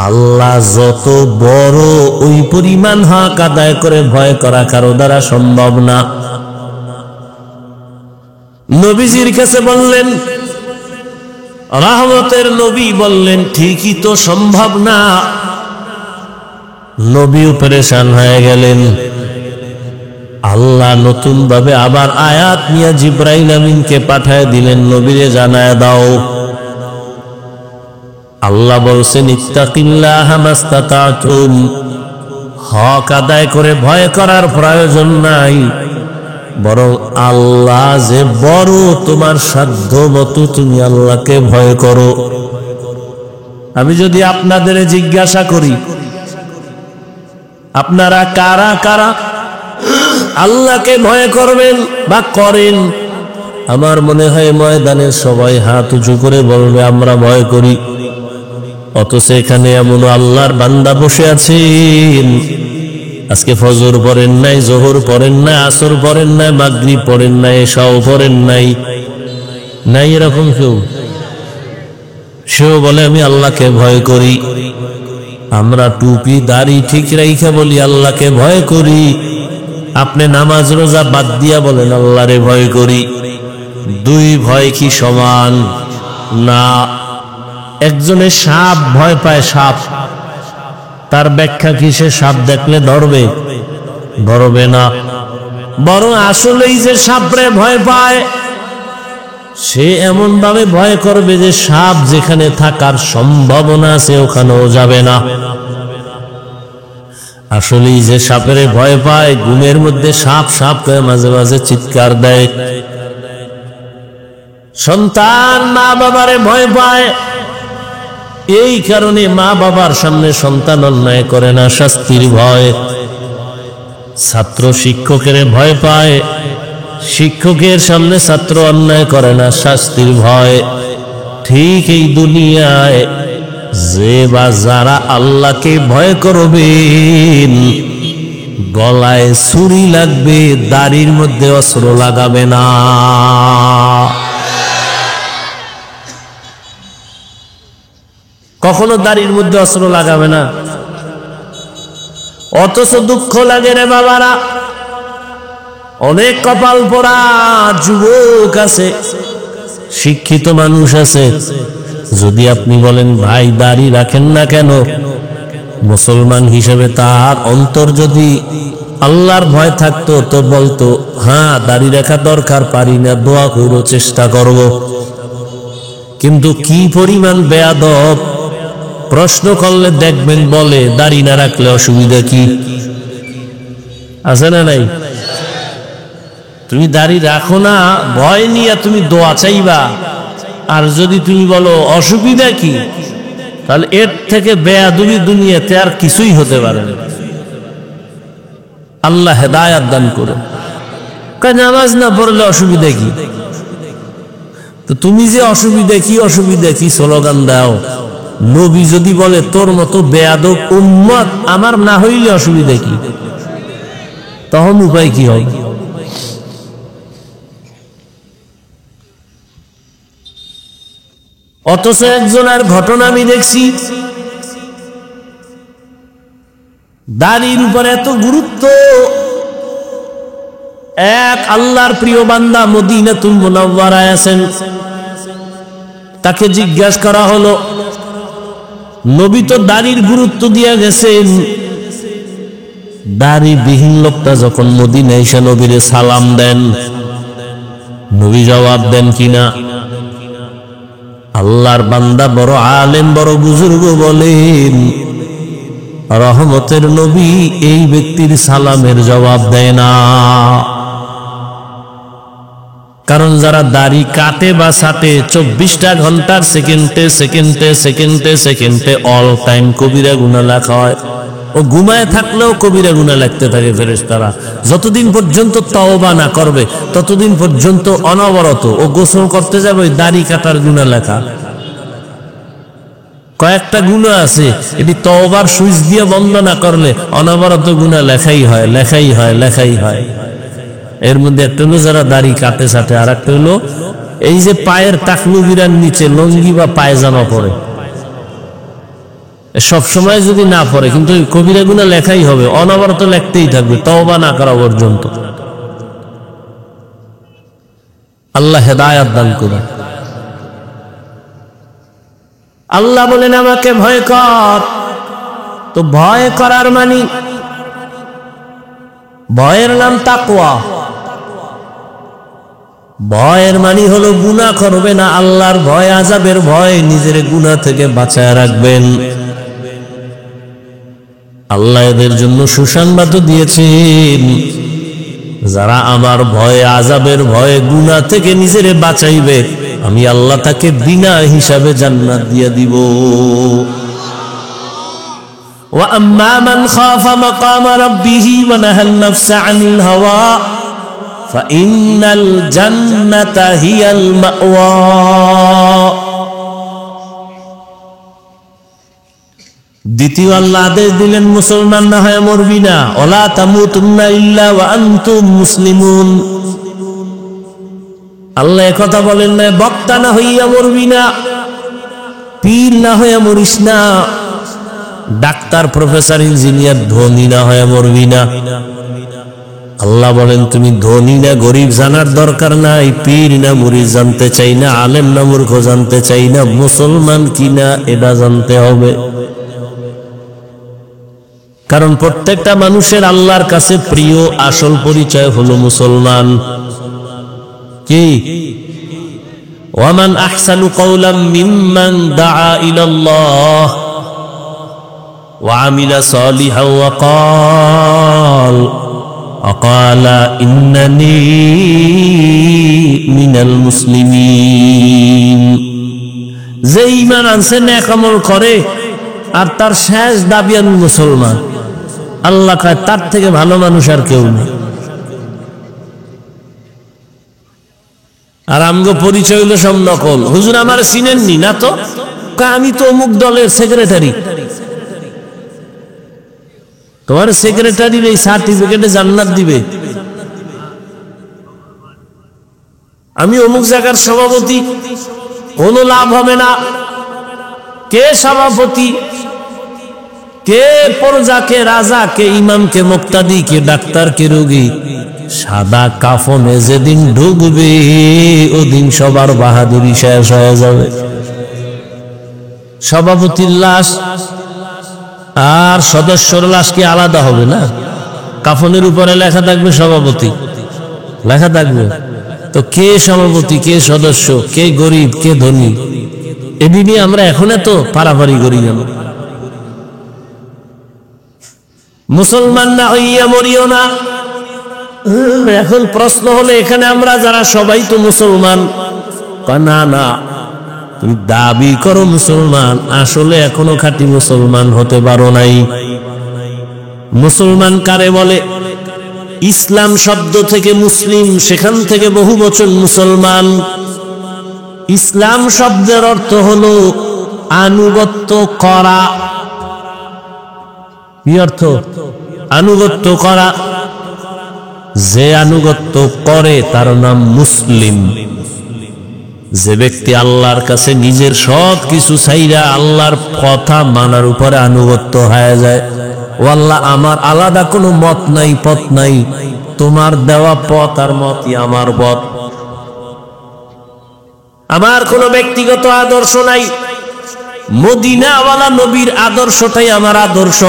আল্লাহ যত বড়, ওই পরিমাণ হক আদায় করে ভয় করা কারো দ্বারা সম্ভব না। নবীজির কাছে বললেন, রহমতের নবী বললেন, ঠিকই তো সম্ভব না। নবীও পেরেশান হয়ে গেলেন। আল্লাহ নতুন ভাবে আবার আয়াত নিয়ে জিবরাইল আমিনকে পাঠায় দিলেন, নবীরে জানায় দাও। আল্লাহ বলছেন, ইত্তাকিল্লাহা মাস্তাতাতুম, হক আদায় করে ভয় করার প্রয়োজন নাই, বরং আল্লাহ যে বড়, তোমার সাধ্য মতো তুমি আল্লাহকে ভয় করো। আমি যদি আপনাদের জিজ্ঞাসা করি, আপনারা কারা কারা আল্লাহকে ভয় করবেন বা করেন, আমার মনে হয় ময়দানে সবাই হাত উঁচু করে বলবে আমরা ভয় করি। অথচ এখানে এমন আল্লাহর বান্দা বসে আছেন, আজকে ফজর পড়েন নাই, জোহর পড়েন নাই, আসর পড়েন নাই, মাগরিব পড়েন নাই, এশাও পড়েন নাই, নাই এরকম কেউ? সেও বলে আমি আল্লাহকে ভয় করি। আমরা টুপি দাড়ি ঠিক রাইখা বলি আল্লাহকে ভয় করি, আপনি নামাজ রোজা বাদ দিয়া বলেন আল্লাহরে ভয় করি। দুই ভয় কি সমান? না। একজনে সাপ ভয় পায়, সাপ, তার ব্যাখ্যা কি সে সাপ দেখলে ধরবে? ধরবে না। বরং আসলেই যে সাপরে ভয় পায়, সে এমন ভাবে ভয় করবে যে সাপ যেখানে থাকার সম্ভাবনা আছে ওখানেও যাবে না। আসলেই যে সাপের ভয় পায়, ঘুমের মধ্যে সাপ সাপ করে মাঝে মাঝে চিৎকার দেয়। সন্তান মা বাবারে ভয় পায়, এই কারণে মা বাবার সামনে সন্তান অন্যায় করে না, শাস্তির ভয়। ছাত্র শিক্ষকের ভয় পায়, শিক্ষকের সামনে ছাত্র অন্যায় করে না, শাস্তির ভয়। ঠিক এই দুনিয়ায় যে বা যারা আল্লাহকে ভয় করবেন, গলায় ছুরি লাগবে, দাড়ির মধ্যে অস্ত্র লাগাবে না। কখনো দাড়ির মধ্যে অস্ত্র লাগাবে না। অথচ দুঃখ লাগে রে বাবারা, অনেক কপাল পোড়া যুবক আছে, শিক্ষিত মানুষ আছে, যদি আপনি বলেন ভাই দাড়ি রাখেন না কেন, মুসলমান হিসেবে তার অন্তর যদি আল্লাহর ভয় থাকতো তো বলতো হ্যাঁ দাড়ি রাখা দরকার, পারি না, দোয়া করো, চেষ্টা করব। কিন্তু কি পরিমাণ বেয়াদব, প্রশ্ন করলে দেখবেন বলে দাড়ি না রাখলে অসুবিধা কি আছে না নাই? তুমি দাড়ি রাখো না, ভয় নিয়ে তুমি দোয়া চাইবা, আর যদি তুমি বলো অসুবিধা কি, তাহলে এর থেকে বেয়াদবি দুনিয়াতে আর কিছুই হতে পারে না। আল্লাহ হেদায়াত দান করুন। নামাজ না পড়লে অসুবিধা কি? তো তুমি যে অসুবিধা কি স্লোগান দাও। নবী যদি বলে তোর মতো বেয়াদব উম্মত আমার না হইলে অসুবিধা কি, তখন উপায় কি হবে? অথচ একজনের ঘটনা আমি দেখছি, দাড়ির উপর এত গুরুত্ব। এক আল্লাহর প্রিয় বান্দা মদিনাতুল মুনাওয়ারায় আছেন, তাকে জিজ্ঞাসা করা হলো, নবী তো দাড়ির গুরুত্ব দিয়া গেছেন, দাড়িবিহীন লোকটা যখন মদিনায় এসে নবীরে সালাম দেন, নবী জবাব দেন কিনা? আল্লাহর বান্দা বড় আলেম বড় বুজুর্গ বলেন, রহমতের নবী এই ব্যক্তির সালামের জবাব দেয় না। কারণ যারা দাড়ি কাটে বা ছাটে 24টা ঘন্টার সেকেন্ডে অল টাইম কবিরা গুনাহ লেখা হয়। ও ঘুমায় থাকলেও কবিরা গুনাহ লিখতে থাকে ফেরেশতারা। যতদিন পর্যন্ত তওবা না করবে ততদিন পর্যন্ত অনবরত ও গোসল করতে যাবে দাড়ি কাটার গুনাহ লেখা। কয়েকটা গুনাহ আছে, এটি তওবার সুইচ দিয়ে বন্ধ না করলে অনবরত গুনাহ লেখাই হয়। এর মধ্যে একটা হলো যারা দাড়ি কাটে ছাটে, আর একটা হলো এই যে পায়ের টাকলুগিরার নিচে লঙ্গি বা পায়জামা পরে, সব সময় যদি না পড়ে কিন্তু কবিরা গুনাহ লেখাই হবে, অনবরত লিখতেই থাকবে তওবা না করা পর্যন্ত। আল্লাহ হেদায়েত দান করুন। আল্লাহ বলেন আমাকে ভয় কর। তো ভয় করার মানে, ভয়ের নাম তাকওয়া। ভয়ের মানে হলো গুনাহ করবে না, আল্লাহর ভয়, আযাবের ভয়, নিজের গুনাহ থেকে বাঁচায় রাখবেন। আল্লাহ এদের জন্য সুসংবাদ দিয়েছেন, যারা আমার ভয়, আযাবের ভয়ে গুনাহ থেকে নিজেরে বাঁচাইবে, আমি আল্লাহ তাকে বিনা হিসাবে জান্নাত দিয়ে দিব। ওয়া আম্মা মান খাফা মাকাম রাব্বিহি ওয়া নাহান নাফসা আনিল হাওয়া ফাইন্নাল জান্নাতা হিয়াল মাওয়া। দ্বিতীয় আল্লাহ আদেশ দিলেন, মুসলমান না হয়ে মরবি না। ওয়ালা তামুতুন্না ইল্লা ওয়া আনতুম মুসলিমুন। আল্লাহ একথা বলেন না বক্তা না হইয়া মরবি না, পীর না হয়ে মরিস না, ডাক্তার প্রফেসর ইঞ্জিনিয়ার ধনী না হয়ে মরবি না। আল্লাহ বলেন তুমি ধনী না গরিব জানার দরকার নাই, পীর না মুরিদ জানতে চাই না, আলেম না মূর্খ জানতে চাই না, মুসলমান কিনা এটা জানতে হবে। কারণ প্রত্যেকটা মানুষের আল্লাহর কাছে প্রিয় আসল পরিচয় হলো মুসলমান। কি? ওয়ামান আহসানু কাওলাম মিম্মান দাআ ইলাল্লাহ ওয়া আমিলা সালিহান ওয়া ক্বালা ইন্নানী মিনাল মুসলিমিন। যে ঈমান আনছে নেক আমল করে আর তার শেষ দাবি আমি মুসলমান, আল্লাহ কয় তার থেকে ভালো মানুষ আর কেউ নেই। আর আমগো পরিচয় হইল সব নকল। হুজুর আমার চিনেননি না? তো আমি তো অমুক দলের সেক্রেটারি। তোমার সেক্রেটারির এই সার্টিফিকেটে জান্নাত দিবে? আমি অমুক জায়গার সভাপতি, কোনো লাভ হবে না। কে সভাপতি, কে প্রজা, কে রাজা, কে ইমাম, কে মুক্তাদি, কে ডাক্তার, কে রোগী, সাদা কাফনে যেদিন ঢুকবে ওদিন সবার বাহাদুরি শেষ হয়ে যাবে। সভাপতির লাশ আর সদস্যর লাশ কি আলাদা হবে না? কাফনের উপরে লেখা থাকবে সভাপতি, লেখা থাকবে। তো কে সভাপতি, কে সদস্য, কে গরিব, কে ধনী, এদিকে আমরা এখন এত পারাপারি করি কেন? মুসলমান না হইয়া মরিও না। এখন প্রশ্ন হলে এখানে আমরা যারা সবাই তো মুসলমান, না না তুমি দাবি করো মুসলমান, আসলে এখনো খাঁটি মুসলমান হতে পারো নাই। মুসলমান কারে বলে? ইসলাম শব্দ থেকে মুসলিম, সেখান থেকে বহু বচন মুসলমান। ইসলাম শব্দের অর্থ হলো আনুগত্য করা। কি অর্থ? আনুগত্য করা। যে আনুগত্য করে তার নাম মুসলিম। যে ব্যক্তি আল্লাহর কাছে নিজের সব কিছু চাইরা আল্লাহর কথা মানার উপরে আনুগত্য হয়ে যায়, ও আল্লাহ আমার আলাদা কোনো মত নাই, পথ নাই, তোমার দেওয়া পথ আর মতই আমার পথ, আমার কোনো ব্যক্তিগত আদর্শ নাই, মদিনাওয়ালা নবীর আদর্শটাই আমার আদর্শ।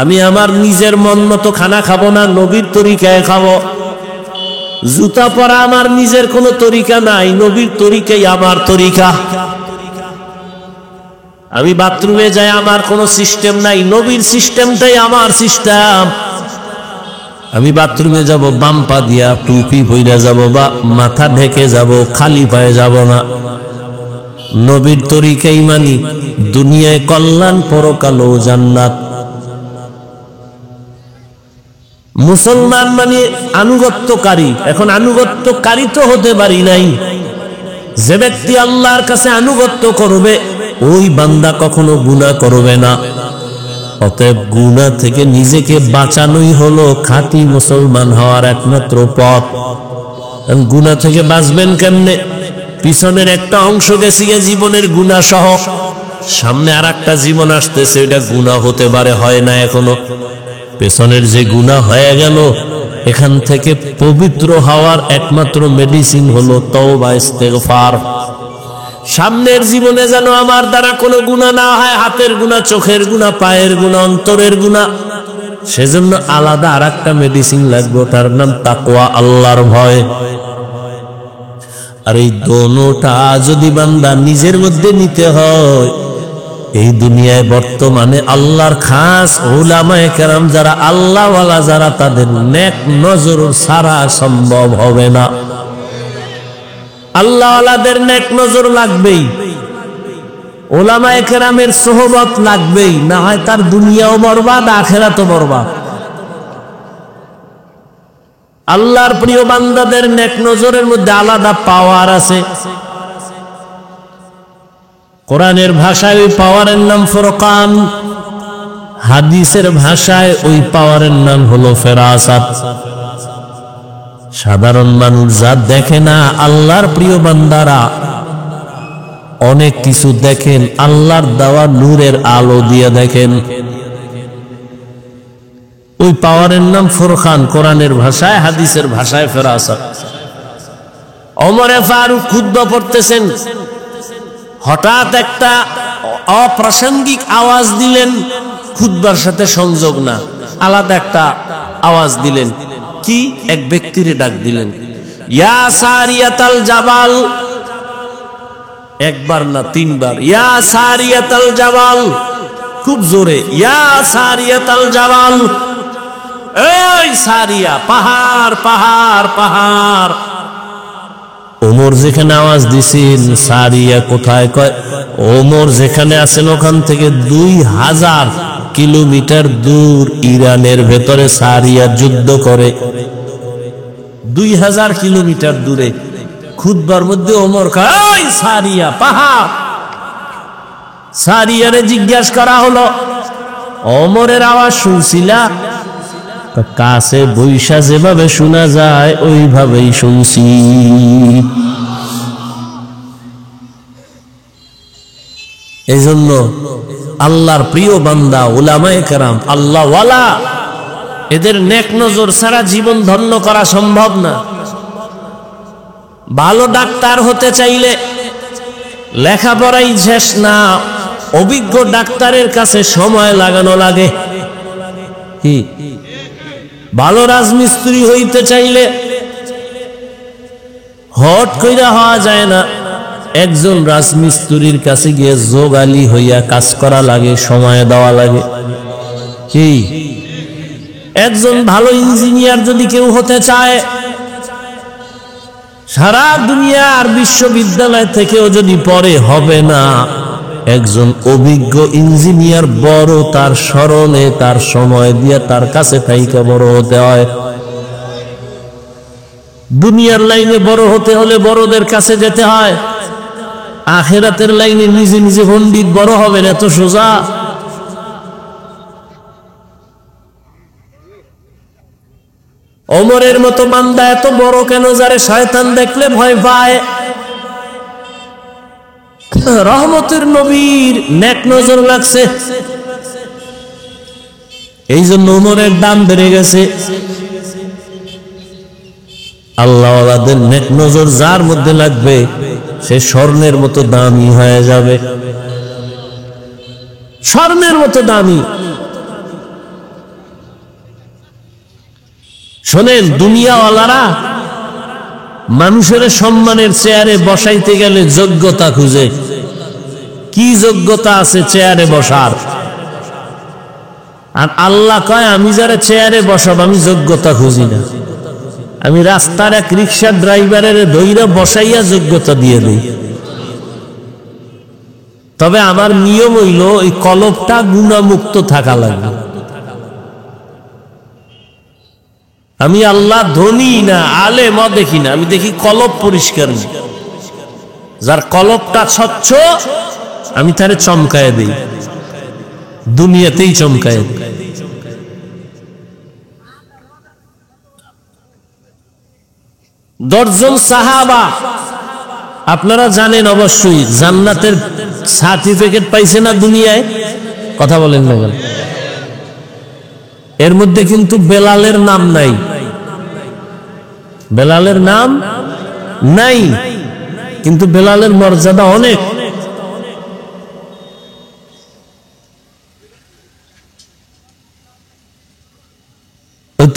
আমি আমার নিজের মন মতো খানা খাবো না, নবীর তরিকায় খাবো। জুতা পরা আমার নিজের কোনো তরিকা নাই, নবীর তরিকাই আমার তরিকা। আমি বাথরুমে যাই, আমার কোনো সিস্টেম নাই, নবীর সিস্টেমটাই আমার সিস্টেম। আমি বাথরুমে যাব বাম পা দিয়া, টুপি পইরা যাব বা মাথা ঢেকে যাব, খালি পায়ে যাব না, নবীর তরিকাই মানি। দুনিয়ায় কল্যাণ, পরকালও জান্নাত। মুসলমান মানে আনুগত্যকারী। এখন আনুগত্যকারী তো হতে পারি নাই। যে ব্যক্তি আল্লাহর কাছে আনুগত্য করবে ওই বান্দা কখনো গুনাহ করবে না। অতএব গুনাহ থেকে নিজেকে বাঁচানোই হলো খাঁটি মুসলমান হওয়ার একমাত্র পথ। গুনাহ থেকে বাঁচবেন কেমনে? পিছনের একটা অংশ গেছে জীবনের গুনাহ সহ, সামনে আর একটা জীবন আসতেছে, এটা গুনাহ হতে পারে, হয় না এখনো। পেছনের যে গুনাহ হয়ে গেল, এখান থেকে পবিত্র হওয়ার একমাত্র মেডিসিন হলো তওবা, ইস্তেগফার। সামনের জীবনে যেন আমার দ্বারা কোনো গুনাহ না হয়, হাতের গুনাহ, চোখের গুনাহ, পায়ের গুনাহ, অন্তরের গুনাহ, সেজন্য আলাদা আর একটা মেডিসিন লাগবে, তার নাম তাকওয়া, আল্লাহর ভয়। আর এই দোনোটা যদি বান্দা নিজের মধ্যে নিতে হয়, এই দুনিয়ায় বর্তমানে আল্লাহর খাস উলামায়ে কেরাম যারা আল্লাহওয়ালা, যারা তাদের নেক নজর ছাড়া সম্ভব হবে না। আল্লাহওয়ালাদের নেক নজর লাগবেই, উলামায়ে কেরামের সোহবত লাগবেই, না হয় তার দুনিয়াও বরবাদ, আখিরাতও বরবাদ। আল্লাহর প্রিয় বান্দাদের নেক নজরের মধ্যে আলাদা পাওয়ার আছে। কোরআনের ভাষায় ওই পাওয়ারের নাম ফুরকান, হাদিসের ভাষায় ওই পাওয়ারের নাম হলো ফেরাসাত। সাধারণ মানুষ যা দেখে না, আল্লাহর প্রিয় বান্দারা অনেক কিছু দেখেন, আল্লাহর দেওয়া নূরের আলো দিয়ে দেখেন। ওই পাওয়ারের নাম ফুরকান, কোরআনের ভাষায়, হাদিসের ভাষায় ফেরাসাত। ওমরে ফারুক খুতবা পড়তেছেন, হঠাৎ একটা অপ্রাসঙ্গিক আওয়াজ দিলেন, খুতবার সাথে সংযোগ না, আলাদা একটা আওয়াজ দিলেন। কি? এক ব্যক্তিরে ডাক দিলেন, ইয়া সারিয়াতাল জাবাল। একবার না, তিনবার, ইয়া সারিয়াতাল জাবাল, খুব জোরে, ইয়া সারিয়াতাল জাবাল। এই সারিয়া, পাহাড় পাহাড় পাহাড়। ওমর যেখানে আওয়াজ দিছেন, সারিয়া কোথায়? কয় ওমর যেখানে আছেন ওখান থেকে 2000 কিলোমিটার দূর ইরানের ভেতরে সারিয়া যুদ্ধ করে। 2000 কিলোমিটার দূরে খুতবার মধ্যে ওমর কয় সারিয়া পাহাড়। সারিয়ারে জিজ্ঞাসা করা হলো, ওমরের আওয়াজ শুনছিলা? কাছে বৈশা যেভাবে শোনা যায় ওইভাবেই শুনছি। এই জন্য আল্লাহর প্রিয় বান্দা, উলামায়ে কেরাম, আল্লাহওয়ালা, এদের নেক নজর ছাড়া জীবন ধন্য করা সম্ভব না। ভালো ডাক্তার হতে চাইলে লেখাপড়াই শেষ না, অভিজ্ঞ ডাক্তারের কাছে সময় লাগানো লাগে। কি? ভালো রাজমিস্ত্রি হইতে চাইলে হট কইরা হওয়া যায় না, একজন রাজমিস্ত্রির কাছে গিয়ে যোগালি হইয়া কাজ করা লাগে, সময় দেওয়া লাগে। কি? একজন ভালো ইঞ্জিনিয়ার যদি কেউ হতে চায়, সারা দুনিয়ার বিশ্ববিদ্যালয় থেকেও যদি পড়ে হবে না, একজন অভিজ্ঞ ইঞ্জিনিয়ার বড়, তার স্মরণে তার সময় দিয়ে তার কাছে থাইকা বড় হতে হয়। দুনিয়ার লাইনে বড় হতে হলে বড়দের কাছে যেতে হয়, আখিরাতের লাইনে নিজে নিজে পণ্ডিত বড় হবেন এত সোজা? ওমরের মতো বান্দা এত বড় কেন, যারে শয়তান দেখলে ভয় পায়? রহমতের নবীর নেক নজর লাগছে, এই জন্য ওমরের দাম বেড়ে গেছে। আল্লাহওয়ালাদের নেক নজর যার মধ্যে লাগবে সে স্বর্ণের মতো দামি হয়ে যাবে, স্বর্ণের মতো দামি। শোনেন, দুনিয়াওয়ালারা মানুষের সম্মানের চেয়ারে বসাইতে গেলে যোগ্যতা খুঁজে। কি যোগ্যতা আছে চেয়ারে বসার? আর আল্লাহ কয়, আমি যারা চেয়ারে বসাব আমি যোগ্যতা খুঁজি না, আমি রাস্তার এক রিক্সা ড্রাইভারের ধইরা বসাইয়া যোগ্যতা দিয়ে দিই। তবে আমার নিয়ম হইল এই কলবটা গুণামুক্ত থাকা লাগবে। আমি আল্লাহ ধনী না আলেম দেখি না, আমি দেখি কলব পরিষ্কার। যার কলবটা স্বচ্ছ আমি তারে চমকায় দিই, দুনিয়াতেই চমকায় দিই। দশজন সাহাবা আপনারা জানেন অবশ্যই জান্নাতের সার্টিফিকেট পাইছে না দুনিয়ায়? কথা বলেন না কেন? এর মধ্যে কিন্তু বেলালের নাম নাই, বেলালের নাম নাই, কিন্তু বেলালের মর্যাদা অনেক।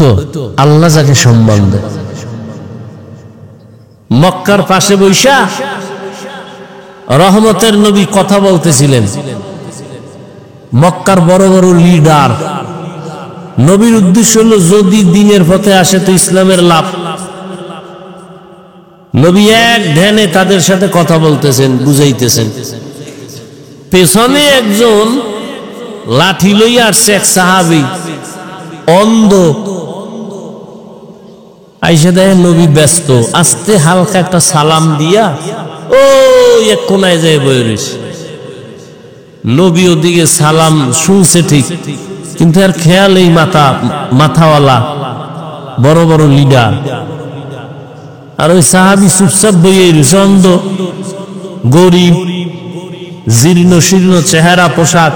তো আল্লাহ যাকে সম্মান দেয়। মক্কার পাশে বৈশা রহমতের নবী কথা বলতেছিলেন। মক্কার বড় বড় লিডার, নবীর উদ্দেশ্য হল যদি দিনের পথে আসে তো ইসলামের লাভ। নবী এক ধ্যানে তাদের সাথে কথা বলতেছেন, বুঝাইতেছেন। পেছনে একজন লাঠি লইয়া আসছে, এক সাহাবী অন্ধ। আইসা দেয় নবী ব্যস্ত, আস্তে হালকা একটা সালাম দিয়া ও এক কোনায় যায় বয়ে রয়েছে। নবী ওদিকে সালাম শুনছে ঠিক, কিন্তু আর খেয়াল এই মাথাওয়ালা বড় বড় লিডার, আর ওই সাহাবী চুপচাপ বইয়ে রয়েছে, অন্ধ, গরিব, জীর্ণ শীর্ণ চেহারা, পোশাক।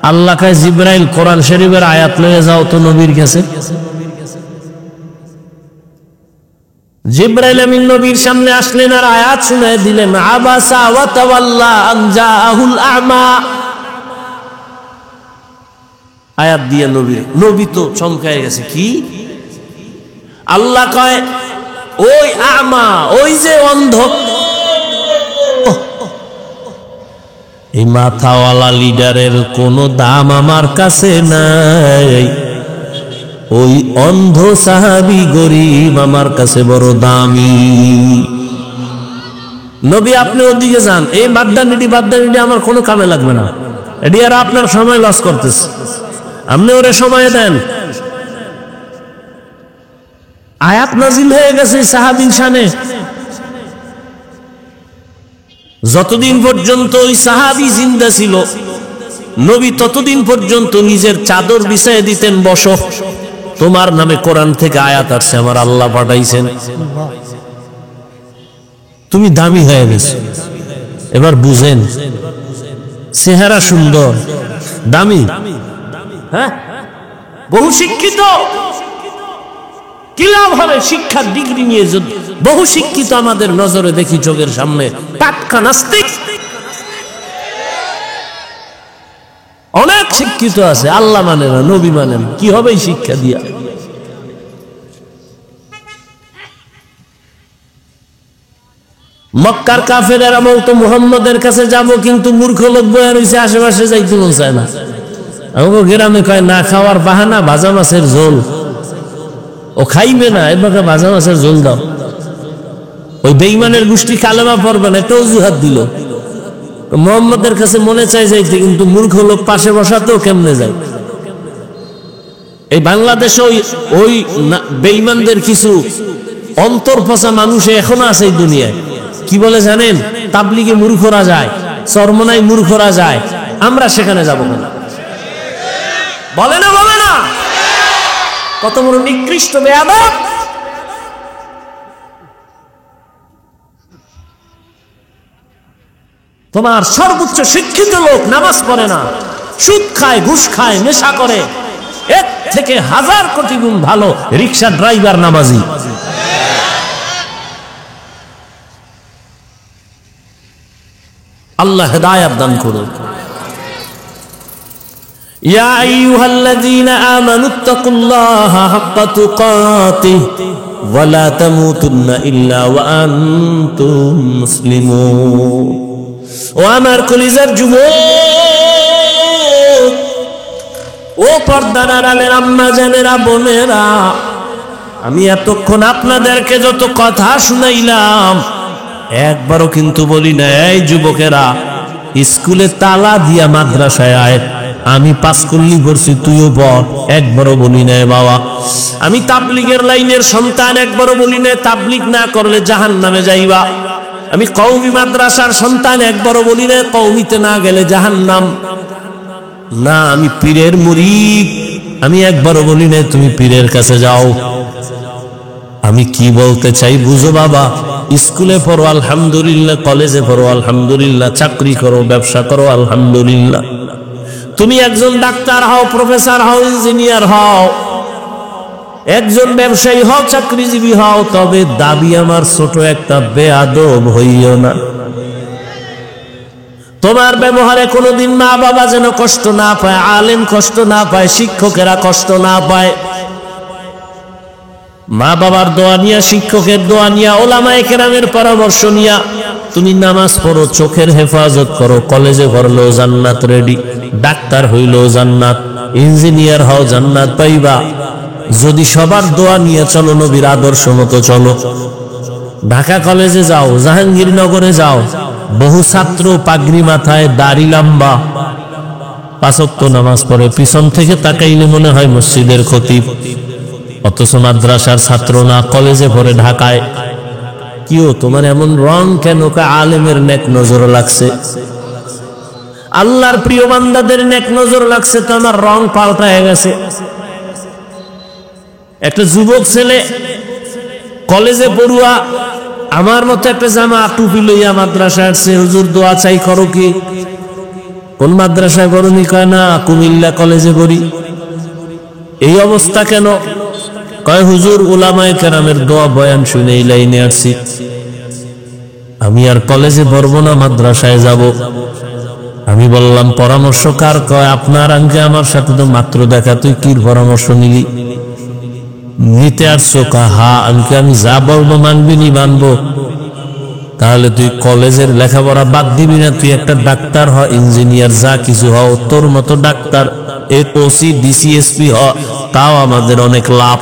আল্লাহ কায় জিবরাইল কোরআন শরীফের আয়াত লয়ে যাও তো নবীর কাছে। জিবরাইল আমিন নবীর সামনে আসলেন আর আয়াত শুনায় দিলেন, আবাসা ওয়া তাওয়াল্লা আন জাআহুল আ'মা। আয়াত দিয়ে নবী তো চমকায় গেছে। কি? আল্লাহ কয় ওই আমা, ওই যে অন্ধ, এই মাথাওয়ালা লিডারের কোনো দাম আমার কাছে নাই, ওই অন্ধ সাহাবী গরিব আমার কাছে বড় দামি। নবী আপনি ওদিকে যান, এই বাদ্দানিটি আমার কোনো কামে লাগবে না, এটি আর আপনার সময় লস করতেছে, আপনি ওরে সময় দেন। আয়াত নাজিল হয়ে গেছে সাহাবীর শানে। যতদিন পর্যন্ত ওই সাহাবী জিন্দা ছিল, নবী ততদিন পর্যন্ত নিজের চাদর বিছায় দিতেন, বসো, তোমার নামে কোরআন থেকে আয়াত আসছে, আমার আল্লাহ পাঠাইছেন, তুমি দামি হয়ে গেছো। এবার বুঝেন, চেহারা সুন্দর, দামি, হ্যাঁ, বহু শিক্ষিত, কি লাভ হবে শিক্ষার ডিগ্রি নিয়ে? বহু শিক্ষিত আমাদের নজরে দেখি, চোখের সামনে টাটকা নাস্তিক, অনেক শিক্ষিত আছে, আল্লাহ মানে না, নবী মানে না, কি হবে শিক্ষা দিয়া? মক্কার কাফেরেরা বলতো মুহাম্মদের কাছে যাব, কিন্তু মূর্খ লোক বয়ে রয়েছে আশেপাশে, যাইতে মন চায় না। আমাকে গ্রামে কয় না খাওয়ার বাহানা, ভাজা মাছের ঝোল, ও খাইবে না, এবার ভাজা মাছের ঝোল দাও। ওই বেঈমানের গোষ্ঠী কালেমা পড়বে না, একটা অজুহাত দিল, মোহাম্মদের কাছে মনে চাই যাইতে, কিন্তু মূর্খ লোক পাশে বসাতেও কেমনে যায়। এই বাংলাদেশে ওই বেঈমানদের কিছু অন্তর্পচা মানুষ এখনো আছে এই দুনিয়ায়। কি বলে জানেন? তাবলিগে মূর্খরা যায়, চরমনাই মূর্খরা যায়, আমরা সেখানে যাব কেন? বলে না বলে না? কত বড় নিকৃষ্ট বেয়াদব! তোমার সর্বোচ্চ শিক্ষিত লোক নামাজ পড়ে না, সুদ খায়, ঘুষ খায়, নেশা করে, এর থেকে হাজার কোটি গুণ ভালো রিক্সা ড্রাইভার নামাজি। আল্লাহ হেদায়েত দান করুন। ইয়া আইয়ুহাল্লাযীনা আমানুত্তাকুল্লাহা হাক্কা তুকাতিহি ওয়া লা তামুতুন্না ইল্লা ওয়া আনতুম মুসলিমুন। ও আমার কলিজার যুবক, ও পর্দার আড়ালের আম্মা জানেরা, বোনেরা, আমি এতক্ষণ আপনাদেরকে যত কথা শুনাইলাম একবারও কিন্তু বলি না, এই যুবকেরা স্কুলে তালা দিয়া মাদ্রাসায় আয়, আমি পাস করলি করছি তুইও বল, একবারও বলি না বাবা। আমি তাবলিগের লাইনের সন্তান, একবারও বলি না তাবলিগ না করলে জাহান্নামে যাইবা। আমি কওমি মাদ্রাসার সন্তান, একবারও বলি না কওমিতে না গেলে জাহান্নাম। না, আমি পীরের মুরিদ, আমি একবারও বলি না তুমি পীরের কাছে যাও। আমি কি বলতে চাই বুঝো বাবা? স্কুলে পড়ো আলহামদুলিল্লাহ, কলেজে পড়ো আলহামদুলিল্লাহ, চাকরি করো, ব্যবসা করো আলহামদুলিল্লাহ। তুমি একজন ডাক্তার হও, প্রফেসর হও, ইঞ্জিনিয়ার হও, একজন ব্যবসায়ী হও, চাকরিজীবী হও, তবে দাবি আমার ছোট একটা বেয়াদব হইও না। তোমার ব্যবহারে কোনোদিন মা বাবা যেন কষ্ট না পায়, আলেম কষ্ট না পায়, শিক্ষকেরা কষ্ট না পায়। মা বাবার দোয়া নিয়া, শিক্ষকের দোয়া নিয়া, ওলামায়ে কেরামের পরামর্শ নিয়া তুমি নামাজ পড়ো, চোখের হেফাজত করো, কলেজে পড়লেও জান্নাত রেডি, ডাক্তার হইলেও জান্নাত, ইঞ্জিনিয়ার হও জান্নাত পাইবা। যদি সবার দোয়া নিয়ে চলো, নবীর আদর্শ মতো চলো। ঢাকা কলেজে যাও, জাহাঙ্গীরনগরে যাও, বহু ছাত্র পাগড়ি মাথায়, দাড়ি লম্বা, পাঁচ ওয়াক্ত নামাজ পড়ে, পিছন থেকে তাকাইলে মনে হয় মসজিদের খতিব, অথচ মাদ্রাসার ছাত্র না, কলেজে পড়ে ঢাকায়। কিও তোমার এমন রং কেন? আলেমের নেক নজর লাগছে, আল্লাহর প্রিয় বান্দাদের নেক নজর লাগছে, তো আমার রং পাল্টায় গেছে। একটা যুবক ছেলে কলেজে পড়ুয়া, আমার মতো একটা জামা টুপি লইয়া মাদ্রাসায় আসছে, হুজুর দোয়া চাই, করো কি? কোন মাদ্রাসায় পড়ুনি? কয় না, কুমিল্লা কলেজে পড়ি। এই অবস্থা কেন? কয় হুজুর উলামায়ে কেরামের দোয়া বয়ান শুনে এই লাইনে আসছি, আমি আর কলেজে পড়বো না, মাদ্রাসায় যাব। আমি বললাম পরামর্শ কার? কয় আপনার আঙ্কে, আমার সাথে তো মাত্র দেখা, তুই কি পরামর্শ নিলি? নিতে আসছো? হা। আমি যা বলবো মানবি নি? মানবো। তাহলে তুই কলেজের লেখাপড়া বাদ দিবি না, তুই একটা ডাক্তার হ, ইঞ্জিনিয়ার, যা কিছু হও, তোর মতো ডাক্তার ওসি ডিসিএসপি হ, তাও আমাদের অনেক লাভ।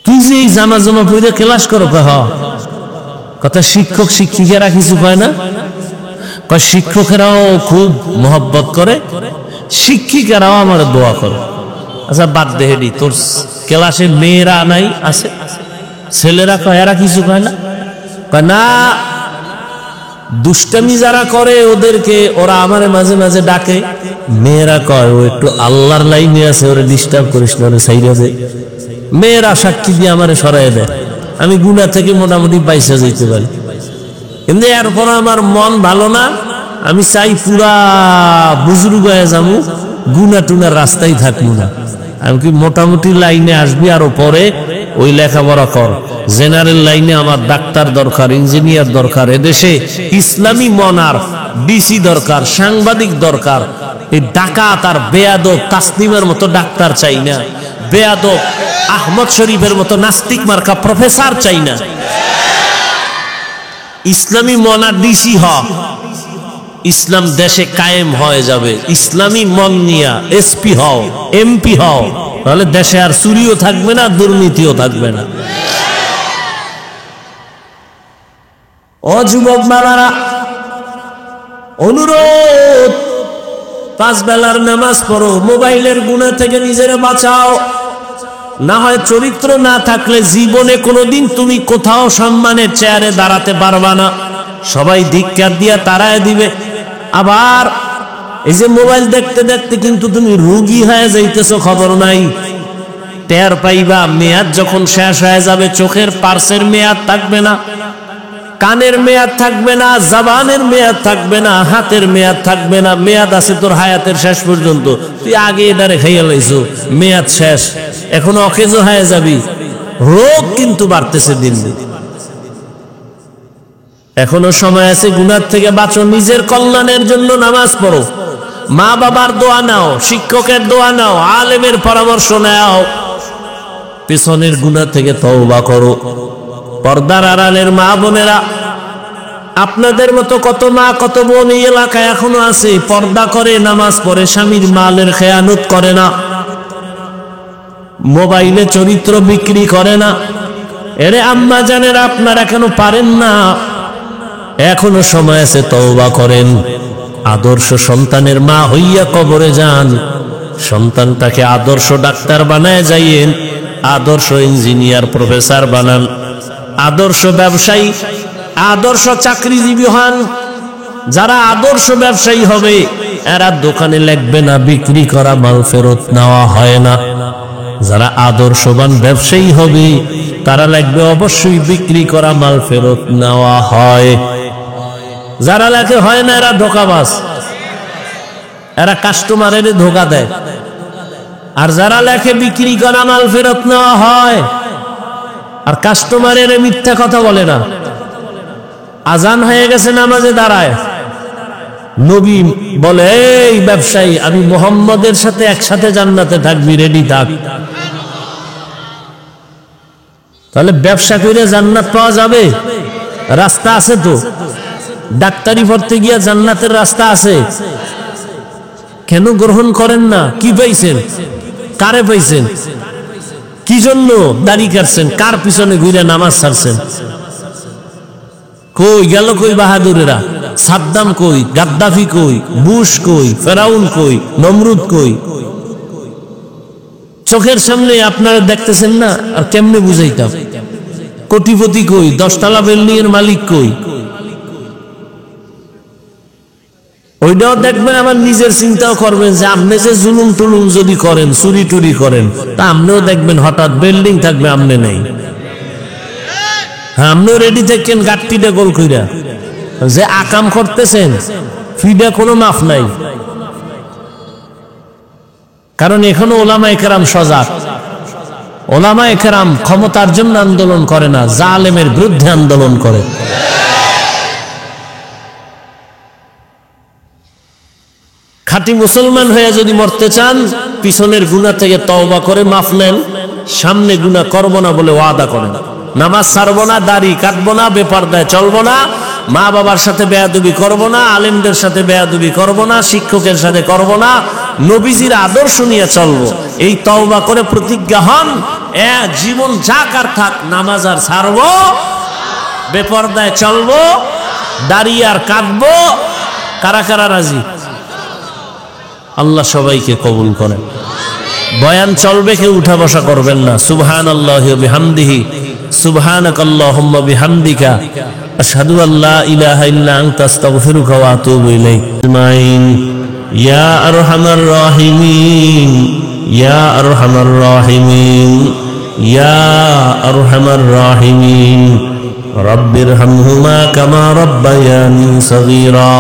তুই যে এই জামা জামা পরে ক্লাস করো, কথা শিক্ষক শিক্ষিকারা কিছু পায় না? কয় শিক্ষকেরাও খুব মহব্বত করে, শিক্ষিকারাও আমার দোয়া করে। আচ্ছা বাদ দে হেডি, তোর ক্লাসে মেয়েরা নাই আছে, ছেলেরা কয় এরা কিছু কয় না? কয় না, দুষ্টামি যারা করে ওদেরকে ওরা আমার মাঝে মাঝে ডাকে। মেয়েরা কয় ও একটু আল্লাহর লাইনে আছে, ওরে ডিস্টার্ব করিস না, ওরে সাইরা দে। মেয়েরা সাক্ষী দিয়ে আমারে সরাই দেয়, আমি গুনাহ থেকে মোটামুটি বাইসা যেতে পারি। কিন্তু এরপর আমার মন ভালো না, আমি চাই পুরা বুজুর্গ হয়ে যাবো, গুনা টুনার রাস্তায় থাকবো না। আমি কি মোটামুটি লাইনে আসবি, আরো পরে ওই লেখাপড়া কর। জেনারেল লাইনে আমার ডাক্তার দরকার, ইঞ্জিনিয়ার দরকার, এদেশে ইসলামী মনার ডিসি দরকার, সাংবাদিক দরকার। এই ডাকাত আর বেয়াদব তাসনিমের মতো ডাক্তার চাই না, বেয়াদব আহমদ শরীফের মতো নাস্তিক মার্কা প্রফেসর চাই না। ইসলামী মনার ডিসি হ, ইসলাম দেশে কায়েম হয়ে যাবে। ইসলামী মন নিয়া এসপি হও, এমপি হও, তাহলে দেশে আর চুরিও থাকবে না, দুর্নীতিও থাকবে না। ও যুবক বাবারা, অনুরোধ, 5 বেলার নামাজ পড়ো, মোবাইলের গুনাহ থেকে নিজেরে বাঁচাও। না হয় চরিত্র না থাকলে জীবনে কোনোদিন তুমি কোথাও সম্মানের চেয়ারে দাঁড়াতে পারবা না, সবাই ধিক্কার দিয়া তাড়ায় দিবে। আবার এই যে মোবাইল দেখতে দেখতে কিন্তু তুমি রোগী হয়ে যাইতেছো, খবর নাই। টের পাইবা মেয়াদ যখন শেষ হয়ে যাবে, চোখের পার্সের মেয়াদ থাকবে না, কানের মেয়াদ থাকবে না, জবানের মেয়াদ থাকবে না, হাতের মেয়াদ থাকবে না। মেয়াদ আছে তোর হায়াতের শেষ পর্যন্ত, তুই আগে এটারে খাইয়া লাইছো, মেয়াদ শেষ, এখন অকেজো হয়ে যাবি। রোগ কিন্তু বাড়তেছে দিন দিন। এখনো সময় আছে, গুনাহ থেকে বাঁচো, নিজের কল্যাণের জন্য নামাজ পড়ো, মা বাবার দোয়া নাও, শিক্ষকের দোয়া নাও, আলেমের পরামর্শ নাও, পিছনের গুনাহ থেকে তওবা করো। পর্দার আড়ালের মা বোনেরা, আপনাদের মতো কত মা কত বোন এই এলাকায় এখনো আছে, পর্দা করে, নামাজ পড়ে, স্বামীর মালের খেয়ানত করে না, মোবাইলে চরিত্র বিক্রি করে না। এরে আম্মা জানেরা, আপনারা কেন পারেন না? এখনো সময় আছে, তওবা করেন। আদর্শ সন্তানের মা হইয়া কবরে যান, সন্তানটাকে আদর্শ ডাক্তার বানায় যাইয়েন, আদর্শ ইঞ্জিনিয়ার প্রফেসর বানান, আদর্শ ব্যবসায়ী, আদর্শ চাকরিজীবী হন। যারা আদর্শ ব্যবসায়ী হবে, এরা দোকানে লিখবে না বিক্রি করা মাল ফেরত নেওয়া হয় না। যারা আদর্শবান ব্যবসায়ী হবে, তারা লিখবে অবশ্যই বিক্রি করা মাল ফেরত নেওয়া হয়। যারা লেখে হয় না, এরা ধোঁকাবাজ, এরা কাস্টমারের ধোঁকা দেয়। আর যারা লেখে বিক্রি করা মাল ফেরত নেওয়া হয়, আর কাস্টমারের মিথ্যা কথা বলে না। আজান হয়ে গেছে, নামাজে দাঁড়ায়, নবী বলে, এই ব্যবসায়ী, আমি মুহাম্মদের সাথে একসাথে জান্নাতে থাকবি, রেডি থাক। তাহলে ব্যবসা করে জান্নাত পাওয়া যাবে? রাস্তা আছে তো, ডাক্তারি পড়তে গিয়া জান্নাতের রাস্তা আছে। কেন গ্রহণ করেন না? কি পাইছেন? কারে পাইছেন? কি জন্য দাড়ি কাটছেন? কার পিছনে ঘুরে নামাজ ছাড়ছেন? কই গেল, কই বাহাদুরেরা? সাদ্দাম কই? গাদ্দাফি কই? বুশ কই? ফেরাউন কই? নমরুদ কই? চোখের সামনে আপনারা দেখতেছেন না, আর কেমনে বুঝাইতাম? কোটিপতি কই? 10 তলা বিল্ডিং এর মালিক কই? ওইটাও দেখবেন, আবার নিজের চিন্তাও করবেন যে আপনি যে জুলুম টুলুম যদি করেন, চুরি টুরি করেন, তা আপনিও দেখবেন হঠাৎ বিল্ডিং থাকবে, আপনি নেই। হ্যাঁ, আপনিও রেডি থাকেন গাট্টিটা গোল কইরা, যে আকাম করতেছেন ফিডা কোনো মাফ নাই। কারণ এখনো ওলামায়ে কেরাম সজাগ। ওলামায়ে কেরাম ক্ষমতার জন্য আন্দোলন করে না, জালেমের বিরুদ্ধে আন্দোলন করে। খাঁটি মুসলমান হয়ে যদি মরতে চান, পিছনের গুনাহ থেকে তওবা করে মাফ নেন, সামনে গুনাহ করব না বলে ওয়াদা করেন। নামাজ ছাড়বো না, দাড়ি কাটবো না, বেপরদায় চলবো না, মা বাবার সাথে বেয়াদবি করব না, আলেমদের সাথে বেয়াদবি করব না, শিক্ষকের সাথে করব না, নবীজির আদর্শ নিয়ে চলবো। এই তওবা করে প্রতিজ্ঞা হন, জীবন যাক আর থাক, নামাজ আর ছাড়বো, বেপরদায় চলবো, দাড়ি আর কাটবো। কারা কারা রাজি? আল্লাহ সবাইকে কবুল করেন। বয়ান চলবে, কেউ উঠা বসা করবেন না। সুবহানাল্লাহি ওয়া বিহামদিহি, সুবহানাকাল্লাহুম্মা বিহামদিকা, আশহাদু আল্লা ইলাহা ইল্লা আনতা আস্তাগফিরুকা ওয়া আতুবু ইলাইক। আজমাইন। ইয়া আরহামার রাহিমিন, ইয়া আরহামার রাহিমিন, ইয়া আরহামার রাহিমিন। রাব্বিরহামহুমা কামা রাব্বায়ানি সগীরা।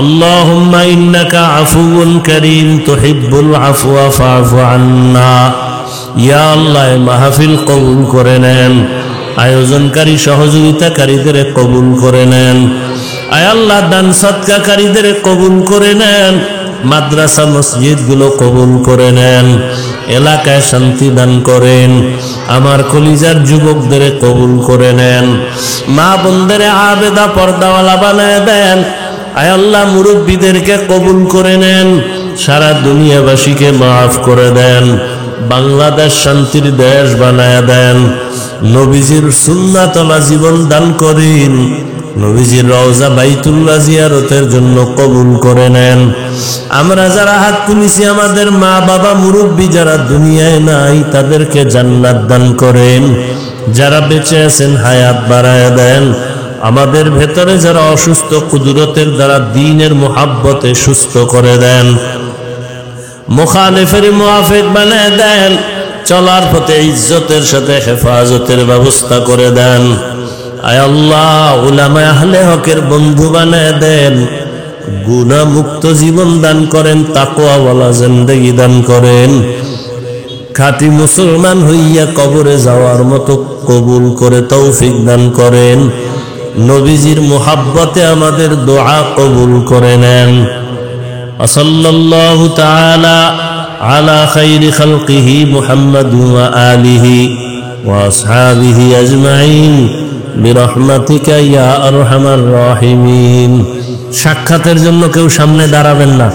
اللهم إنك عفو كريم تحب العفو فاعف عنا। يا الله মাহফিল কবুল করে নেন, আয়োজনকারী সহযোগিতাকারীদের কবুল করে নেন। আয় আল্লাহ, দান সদকাকারীদের কবুল করে নেন, মাদ্রাসা মসজিদ গুলো কবুল করে নেন, এলাকায় শান্তি দান করেন, আমার কলিজার যুবকদের কবুল করে নেন, মা বোনদের আবেদা পর্দাওয়ালা বানায় দেন। আয় আল্লাহ, মুরব্বীদেরকে কবুল করে নেন, সারা দুনিয়াবাসীকে মাফ করে দেন, বাংলাদেশ শান্তির দেশ বানায় দেন, নবীজির সুন্নাতওয়ালা জীবন দান করেন, নবীজির রওজা বাইতুল্লাহ জিয়ারতের জন্য কবুল করে নেন। আমরা যারা হাত তুলেছি আমাদের মা বাবা মুরব্বী যারা দুনিয়ায় নাই তাদেরকে জান্নাত দান করেন। যারা বেঁচে আছেন হায়াত বাড়ায় দেন। আমাদের ভেতরে যারা অসুস্থ কুদরতের দ্বারা দ্বীনের মুহাব্বতে সুস্থ করে দেন। মুখালিফের মুআফিক বানায় দেন। চলার পথে ইজ্জতের সাথে হেফাজতের ব্যবস্থা করে দেন। আয় আল্লাহ উলামা আহলে হকের বন্ধু বানায় দেন। গুনাহ মুক্ত জীবন দান করেন, তাকওয়াওয়ালা জিন্দেগি দান করেন। খাঁটি মুসলমান হইয়া কবরে যাওয়ার মতো কবুল করে তৌফিক দান করেন। নবীজির মুহাব্বতে আমাদের দোয়া কবুল করে নেন। সাল্লাল্লাহু তাআলা আলা খাইরি খালকিহি মুহাম্মাদ ওয়া আলিহি ওয়া আসহাবিহি আজমাইন বিরহমাতিকা ইয়া আরহামার রাহিমিন। সাক্ষাতের জন্য কেউ সামনে দাঁড়াবেন না।